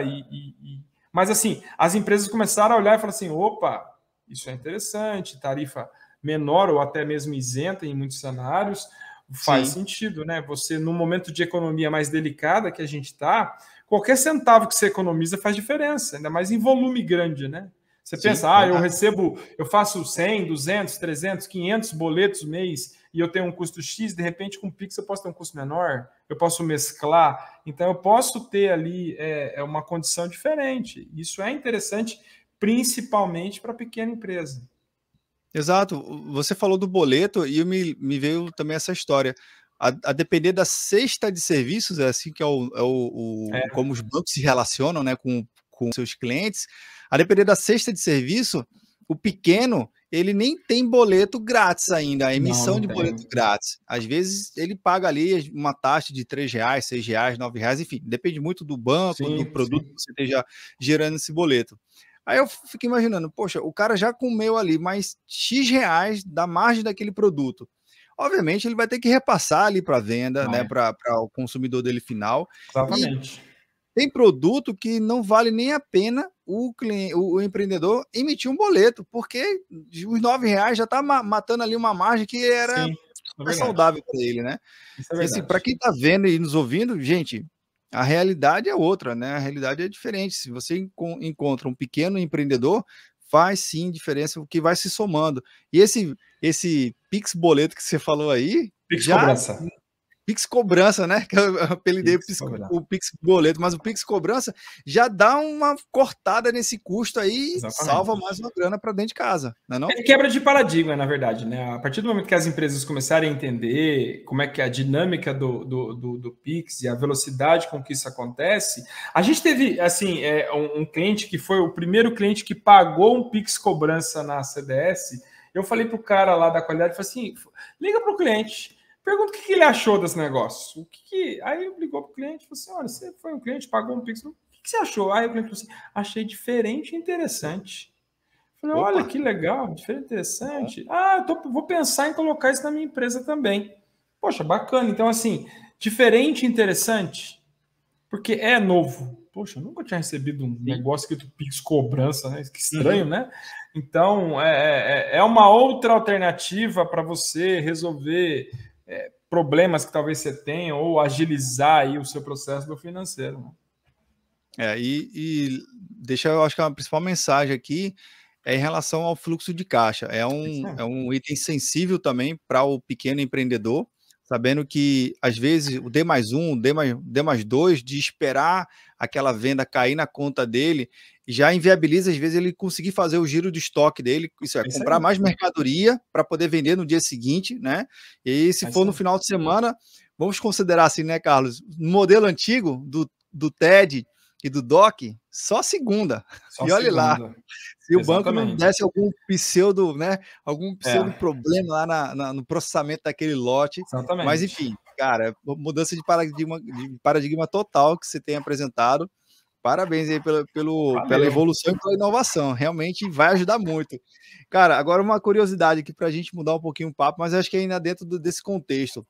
mas assim, as empresas começaram a olhar e falar assim, opa, isso é interessante, tarifa menor ou até mesmo isenta em muitos cenários, faz Sim, sentido, né? Você, no momento de economia mais delicada que a gente está, qualquer centavo que você economiza faz diferença, ainda mais em volume grande, né? Você sim, pensa, verdade. eu faço 100, 200, 300, 500 boletos mês e eu tenho um custo X, de repente com o Pix eu posso ter um custo menor, eu posso mesclar, então eu posso ter ali uma condição diferente. Isso é interessante, principalmente para pequena empresa. Exato. Você falou do boleto e me veio também essa história. A depender da cesta de serviços, é assim que é É, como os bancos se relacionam, né, com seus clientes. A depender da cesta de serviço, o pequeno, ele nem tem boleto grátis ainda, a não, emissão não de boleto tem. grátis. Às vezes ele paga ali uma taxa de R$ 3, R$ 6, R$ 9, enfim, depende muito do banco, do Sim, produto sim. que você esteja gerando esse boleto. Aí eu fico imaginando, poxa, o cara já comeu ali mais X reais da margem daquele produto. Obviamente, ele vai ter que repassar ali para venda, né, Vai. para o consumidor dele final. E Exatamente. tem produto que não vale nem a pena o empreendedor emitir um boleto, porque os R$ 9 já está matando ali uma margem que era Sim, é super verdade. saudável para ele, né? Isso é E assim, para verdade. quem está vendo e nos ouvindo, gente, a realidade é outra, né? A realidade é diferente. Se você encontra um pequeno empreendedor, faz sim diferença, o que vai se somando. E esse Pix boleto que você falou aí, Pix já cobrança. Pix cobrança, né? Que eu apelidei Pix cobrança. o Pix boleto, mas o Pix cobrança já dá uma cortada nesse custo aí e salva mais Exatamente. uma grana para dentro de casa, não é não? É quebra de paradigma, na verdade, né? A partir do momento que as empresas começarem a entender como é que é a dinâmica do Pix e a velocidade com que isso acontece, a gente teve, assim, um cliente que foi o primeiro cliente que pagou um Pix cobrança na CDS. Eu falei para o cara lá da qualidade, falei assim, liga para o cliente, pergunta o que ele achou desse negócio. Aí ele ligou para o cliente e falou assim, olha, você foi um cliente, pagou um Pix, o que você achou? Aí o cliente falou assim, achei diferente e interessante. Falei, olha que legal, interessante. Vou pensar em colocar isso na minha empresa também. Poxa, bacana. Então, assim, diferente e interessante, porque é novo. Poxa, eu nunca tinha recebido um negócio que tu Pix cobrança, né? Que estranho, né? Então, é uma outra alternativa para você resolver problemas que talvez você tenha ou agilizar aí o seu processo do financeiro, né? E deixa, eu acho que a principal mensagem aqui é em relação ao fluxo de caixa. É um item sensível também para o pequeno empreendedor, sabendo que, às vezes, o D+1, D+2, de esperar aquela venda cair na conta dele, já inviabiliza, às vezes, ele conseguir fazer o giro de estoque dele, isso é, comprar mais mercadoria para poder vender no dia seguinte, né? E aí, se for no final de semana, vamos considerar assim, né, Carlos? No modelo antigo do TED e do DOC, só segunda. E olha lá, se o banco não desse algum pseudo, né, problema lá no processamento daquele lote. Exatamente. Mas enfim, cara, mudança de paradigma total que você tem apresentado. Parabéns aí pela evolução e pela inovação. Realmente vai ajudar muito. Cara, agora uma curiosidade aqui para a gente mudar um pouquinho o papo, mas acho que ainda dentro desse contexto.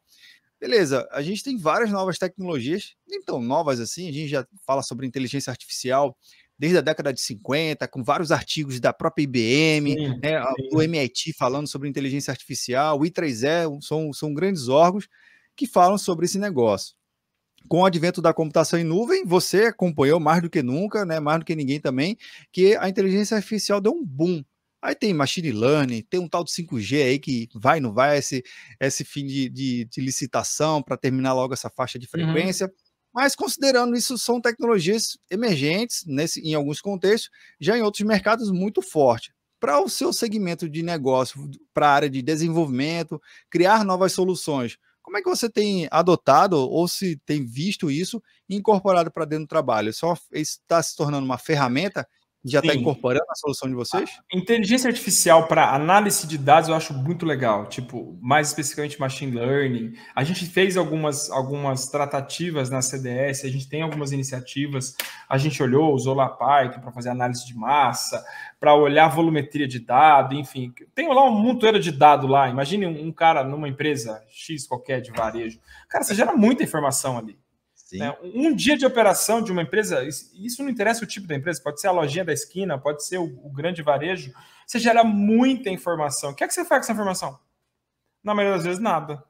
Beleza, a gente tem várias novas tecnologias, nem tão novas assim, a gente já fala sobre inteligência artificial desde a década de 50, com vários artigos da própria IBM, né, do MIT falando sobre inteligência artificial, o I3E, são grandes órgãos que falam sobre esse negócio. Com o advento da computação em nuvem, você acompanhou mais do que nunca, né, mais do que ninguém também, que a inteligência artificial deu um boom. Aí tem machine learning, tem um tal de 5G aí que vai, não vai, esse fim de licitação para terminar logo essa faixa de frequência. Mas considerando isso, são tecnologias emergentes em alguns contextos, já em outros mercados muito forte. Para o seu segmento de negócio, para a área de desenvolvimento, criar novas soluções, como é que você tem adotado ou se tem visto isso e incorporado para dentro do trabalho? Isso está se tornando uma ferramenta que já está incorporando a solução de vocês? A inteligência artificial para análise de dados eu acho muito legal, tipo, mais especificamente machine learning. A gente fez algumas tratativas na CDS, a gente tem algumas iniciativas, a gente usou lá Python para fazer análise de massa, para olhar volumetria de dado, enfim. Tem lá um montoeiro de dado lá. Imagine um cara numa empresa X qualquer de varejo. Cara, você gera muita informação ali. Né? Um dia de operação de uma empresa, isso não interessa o tipo da empresa, pode ser a lojinha da esquina, pode ser o grande varejo, você gera muita informação. O que é que você faz com essa informação? Na maioria das vezes, nada.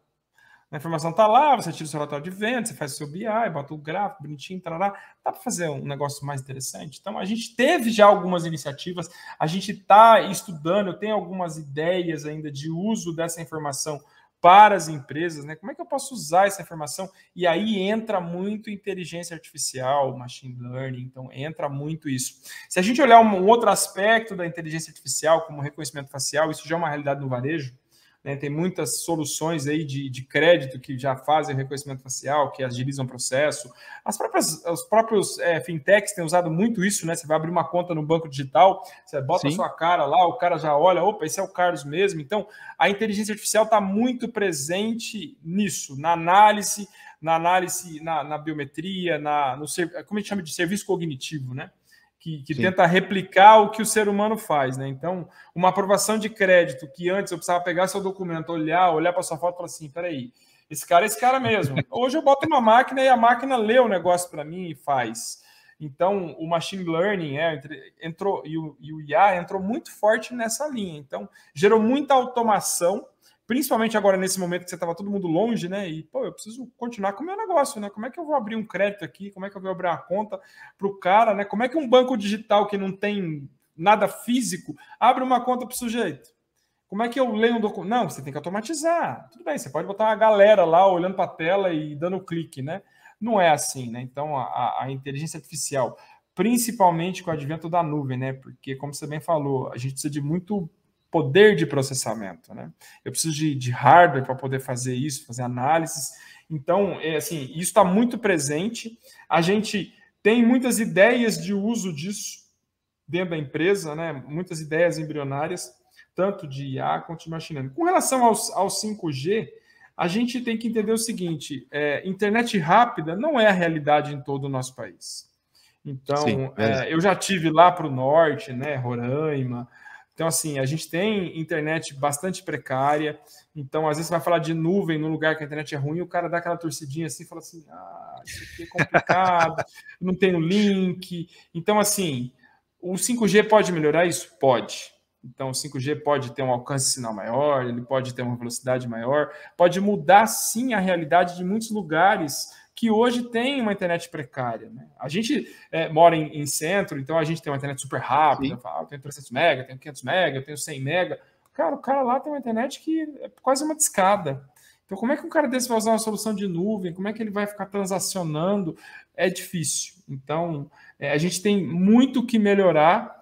A informação está lá, você tira o seu relatório de venda, você faz o seu BI, bota o gráfico bonitinho, tarará. Dá para fazer um negócio mais interessante. Então, a gente teve já algumas iniciativas, a gente está estudando, eu tenho algumas ideias ainda de uso dessa informação para as empresas, né? Como é que eu posso usar essa informação? E aí entra muito inteligência artificial, machine learning, então entra muito isso. Se a gente olhar um outro aspecto da inteligência artificial, como reconhecimento facial, isso já é uma realidade no varejo, né? Tem muitas soluções aí de crédito que já fazem reconhecimento facial, que agilizam o processo. Os próprios fintechs têm usado muito isso, né? Você vai abrir uma conta no banco digital, você bota a sua cara lá, o cara já olha, opa, esse é o Carlos mesmo. Então, a inteligência artificial está muito presente nisso, na análise, na biometria, como a gente chama de serviço cognitivo, né? Que tenta replicar o que o ser humano faz, né? Então, uma aprovação de crédito que antes eu precisava pegar seu documento, olhar para sua foto e falar assim, peraí, esse cara é esse cara mesmo. Hoje eu boto uma máquina e a máquina lê o negócio para mim e faz. Então, o machine learning entrou e o IA entrou muito forte nessa linha. Então, gerou muita automação, principalmente agora nesse momento que você estava todo mundo longe, né? E, eu preciso continuar com o meu negócio, né? Como é que eu vou abrir um crédito aqui? Como é que eu vou abrir uma conta para o cara, né? Como é que um banco digital que não tem nada físico abre uma conta para o sujeito? Como é que eu leio um documento? Não, você tem que automatizar. Tudo bem, você pode botar uma galera lá olhando para a tela e dando clique, né? Não é assim, né? Então, a inteligência artificial, principalmente com o advento da nuvem, né? Porque, como você bem falou, a gente precisa de muito poder de processamento, né? Eu preciso de hardware para poder fazer isso, fazer análises. Então, assim, isso está muito presente. A gente tem muitas ideias de uso disso dentro da empresa, né? Muitas ideias embrionárias, tanto de IA quanto de machine learning. Com relação ao 5G, a gente tem que entender o seguinte: internet rápida não é a realidade em todo o nosso país. Então, eu já tive lá para o norte, né? Roraima. Então, assim, a gente tem internet bastante precária. Então, às vezes, você vai falar de nuvem no lugar que a internet é ruim, o cara dá aquela torcidinha assim e fala assim, isso aqui é complicado, não tem o link. Então, assim, o 5G pode melhorar isso? Pode. Então, o 5G pode ter um alcance de sinal maior, ele pode ter uma velocidade maior, pode mudar, sim, a realidade de muitos lugares que hoje tem uma internet precária. Né? A gente mora em centro, então a gente tem uma internet super rápida, eu tenho 300 mega, tenho 500 mega, eu tenho 100 mega. Cara, o cara lá tem uma internet que é quase uma discada. Então, como é que um cara desse vai usar uma solução de nuvem? Como é que ele vai ficar transacionando? É difícil. Então, a gente tem muito que melhorar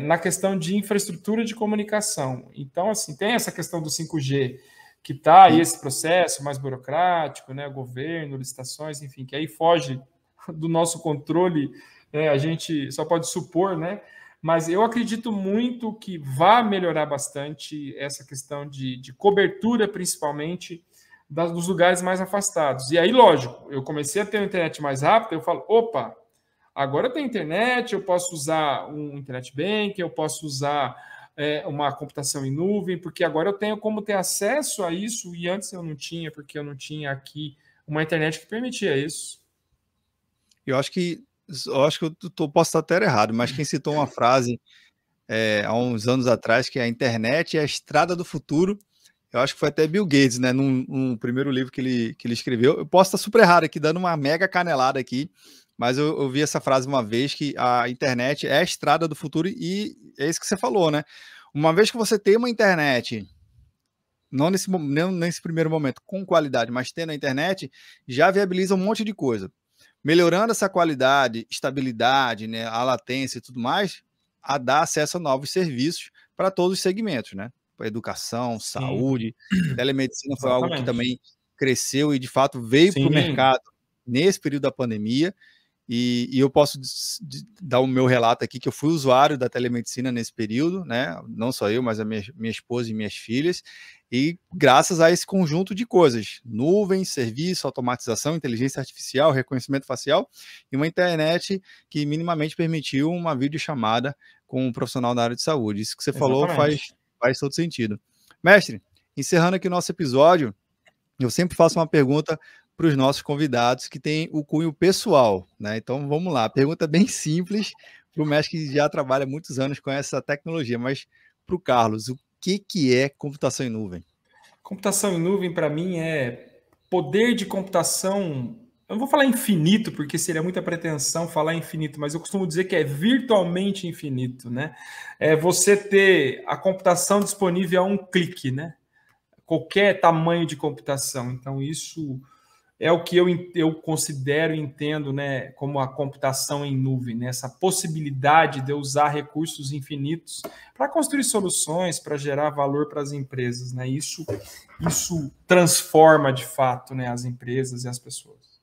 na questão de infraestrutura de comunicação. Então, assim, tem essa questão do 5G, que está aí esse processo mais burocrático, né, governo, licitações, enfim, que aí foge do nosso controle, né, a gente só pode supor, né, mas eu acredito muito que vai melhorar bastante essa questão de cobertura, principalmente, dos lugares mais afastados. E aí, lógico, eu comecei a ter uma internet mais rápida, eu falo, opa, agora eu tenho internet, eu posso usar um internet bank, eu posso usar uma computação em nuvem, porque agora eu tenho como ter acesso a isso, e antes eu não tinha, porque eu não tinha aqui uma internet que permitia isso. Eu acho que posso estar até errado, mas quem citou uma frase há uns anos atrás, que a internet é a estrada do futuro, eu acho que foi até Bill Gates, né, num primeiro livro que ele escreveu. Eu posso estar super errado aqui, dando uma mega canelada aqui, mas eu vi essa frase uma vez, que a internet é a estrada do futuro, e é isso que você falou, né? Uma vez que você tem uma internet, não nesse primeiro momento com qualidade, mas tendo a internet, já viabiliza um monte de coisa. Melhorando essa qualidade, estabilidade, né, a latência e tudo mais, a dar acesso a novos serviços para todos os segmentos, né? Para educação, saúde, telemedicina foi algo que também cresceu e de fato veio para o mercado nesse período da pandemia. E eu posso dar o meu relato aqui, que eu fui usuário da telemedicina nesse período, né? Não só eu, mas a minha esposa e minhas filhas. E graças a esse conjunto de coisas, nuvem, serviço, automatização, inteligência artificial, reconhecimento facial e uma internet que minimamente permitiu uma videochamada com um profissional da área de saúde. Isso que você falou faz todo sentido. Mestre, encerrando aqui o nosso episódio, eu sempre faço uma pergunta para os nossos convidados que tem o cunho pessoal, né? Então vamos lá, pergunta bem simples para o mestre que já trabalha muitos anos com essa tecnologia, mas para o Carlos, o que é computação em nuvem? Computação em nuvem, para mim, é poder de computação. Eu não vou falar infinito, porque seria muita pretensão falar infinito, mas eu costumo dizer que é virtualmente infinito, né? É você ter a computação disponível a um clique, né? Qualquer tamanho de computação. Então, isso é o que eu considero e entendo, né, como a computação em nuvem, né? Essa possibilidade de eu usar recursos infinitos para construir soluções, para gerar valor para as empresas, né? Isso transforma de fato, né, as empresas e as pessoas.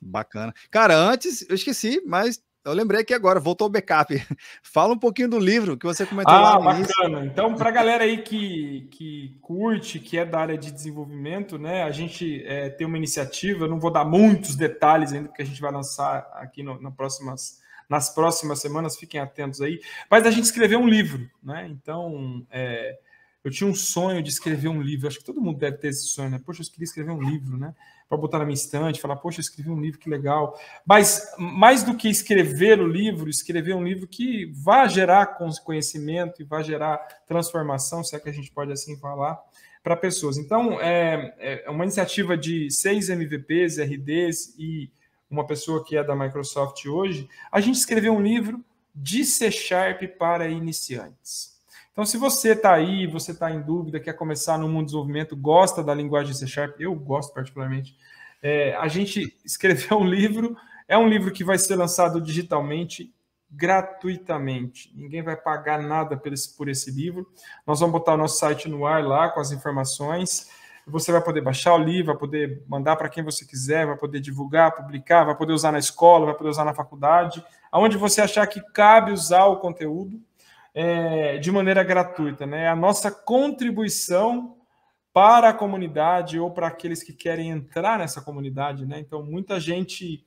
Bacana. Cara, antes eu esqueci, mas eu lembrei aqui agora, voltou o backup. Fala um pouquinho do livro que você comentou lá no início. Bacana. Então, para a galera aí que curte, que é da área de desenvolvimento, né, a gente tem uma iniciativa, eu não vou dar muitos detalhes ainda, porque a gente vai lançar aqui nas próximas semanas, fiquem atentos aí, mas a gente escreveu um livro, né? Então, eu tinha um sonho de escrever um livro, acho que todo mundo deve ter esse sonho, né? Poxa, eu queria escrever um livro, né? Para botar na minha estante, falar, poxa, eu escrevi um livro, que legal. Mas, mais do que escrever o livro, escrever um livro que vá gerar conhecimento e vá gerar transformação, se é que a gente pode assim falar, para pessoas. Então, é uma iniciativa de 6 MVPs, RDs e uma pessoa que é da Microsoft hoje. A gente escreveu um livro de C# para iniciantes. Então, se você está aí, você está em dúvida, quer começar no mundo do desenvolvimento, gosta da linguagem C#, eu gosto particularmente, a gente escreveu um livro, é um livro que vai ser lançado digitalmente, gratuitamente. Ninguém vai pagar nada por esse livro. Nós vamos botar o nosso site no ar lá com as informações. Você vai poder baixar o livro, vai poder mandar para quem você quiser, vai poder divulgar, publicar, vai poder usar na escola, vai poder usar na faculdade, aonde você achar que cabe usar o conteúdo. De maneira gratuita, né? A nossa contribuição para a comunidade ou para aqueles que querem entrar nessa comunidade, né? Então, muita gente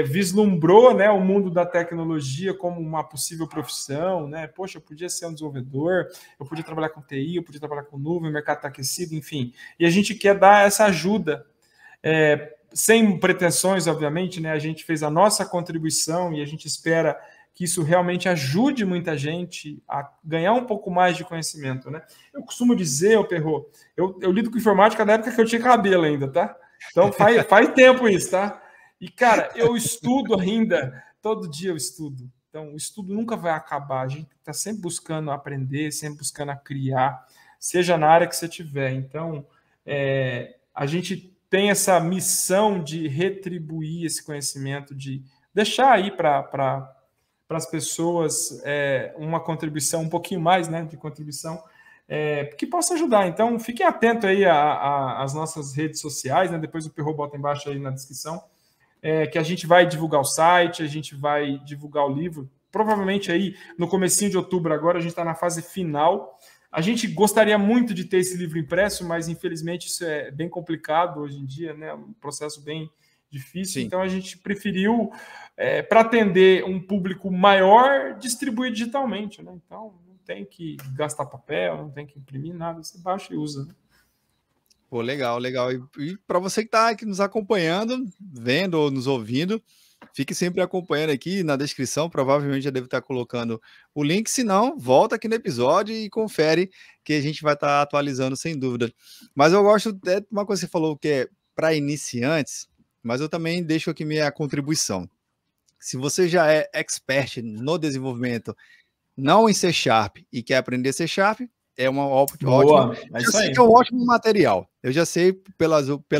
vislumbrou, né, o mundo da tecnologia como uma possível profissão, né? Poxa, eu podia ser um desenvolvedor, eu podia trabalhar com TI, eu podia trabalhar com nuvem, o mercado está aquecido, enfim. E a gente quer dar essa ajuda, sem pretensões, obviamente, né? A gente fez a nossa contribuição e a gente espera que isso realmente ajude muita gente a ganhar um pouco mais de conhecimento, né? Eu costumo dizer, Perrot, eu lido com informática da época que eu tinha cabelo ainda, tá? Então faz tempo isso, tá? E, cara, eu estudo ainda, todo dia eu estudo. Então, o estudo nunca vai acabar. A gente está sempre buscando aprender, sempre buscando a criar, seja na área que você tiver. Então, a gente tem essa missão de retribuir esse conhecimento, de deixar aí para as pessoas uma contribuição, um pouquinho mais, né, de contribuição, que possa ajudar. Então, fiquem atentos aí às nossas redes sociais, né? Depois o Perrot bota embaixo aí na descrição. Que a gente vai divulgar o site, a gente vai divulgar o livro, provavelmente aí no comecinho de outubro agora, a gente está na fase final. A gente gostaria muito de ter esse livro impresso, mas infelizmente isso é bem complicado hoje em dia, né? Um processo bem difícil. Sim. Então a gente preferiu, para atender um público maior, distribuir digitalmente, né? Então não tem que gastar papel, não tem que imprimir nada, você baixa e usa, né? Pô, legal, legal. E para você que está aqui nos acompanhando, vendo ou nos ouvindo, fique sempre acompanhando aqui na descrição, provavelmente já deve estar colocando o link, se não, volta aqui no episódio e confere que a gente vai estar atualizando sem dúvida. Mas eu gosto de uma coisa que você falou que é para iniciantes, mas eu também deixo aqui minha contribuição. Se você já é expert no desenvolvimento, não em C# e quer aprender C#, é uma ótima. Eu sei que é um ótimo material. Eu já sei pela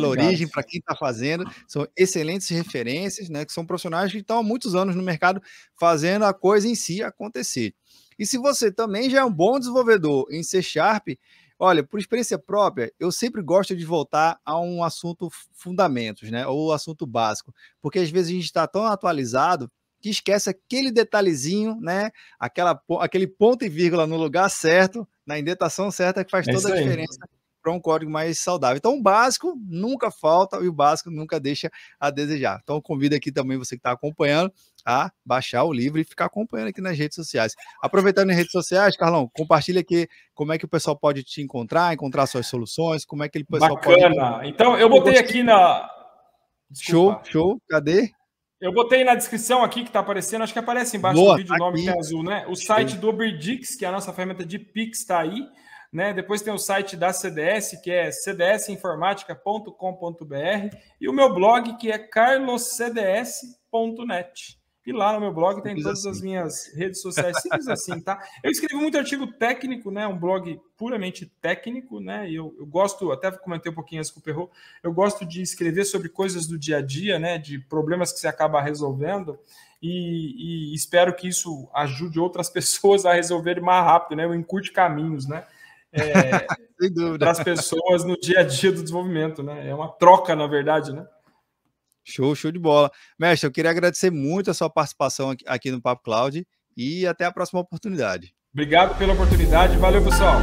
origem, para quem está fazendo, são excelentes referências, né? Que são profissionais que estão há muitos anos no mercado fazendo a coisa em si acontecer. E se você também já é um bom desenvolvedor em C#, olha, por experiência própria, eu sempre gosto de voltar a um assunto fundamentos, né? Ou assunto básico, porque às vezes a gente está tão atualizado que esquece aquele detalhezinho, né? Aquele ponto e vírgula no lugar certo, na indentação certa, que faz toda a diferença para um código mais saudável. Então, o básico nunca falta e o básico nunca deixa a desejar. Então, convido aqui também você que está acompanhando a baixar o livro e ficar acompanhando aqui nas redes sociais. Aproveitando nas redes sociais, Carlão, compartilha aqui como é que o pessoal pode te encontrar suas soluções, como é que o pessoal pode... Bacana. Então, eu botei aqui na... Desculpa. Show. Cadê? Eu botei na descrição aqui que está aparecendo, acho que aparece embaixo do vídeo o nome que é azul, né? O site do Oberdix, que é a nossa ferramenta de Pix, está aí, né? Depois tem o site da CDS, que é cdsinformatica.com.br, e o meu blog, que é carloscds.net. E lá no meu blog tem todas as minhas redes sociais, simples assim, tá? Eu escrevo muito artigo técnico, né? Um blog puramente técnico, né? E eu gosto, até comentei um pouquinho antes com o Perrot, eu gosto de escrever sobre coisas do dia a dia, né? De problemas que você acaba resolvendo e espero que isso ajude outras pessoas a resolverem mais rápido, né? Eu encurte caminhos, né? Para as pessoas no dia a dia do desenvolvimento, né? É uma troca, na verdade, né? Show de bola. Mestre, eu queria agradecer muito a sua participação aqui no Papo Cloud e até a próxima oportunidade. Obrigado pela oportunidade. Valeu, pessoal.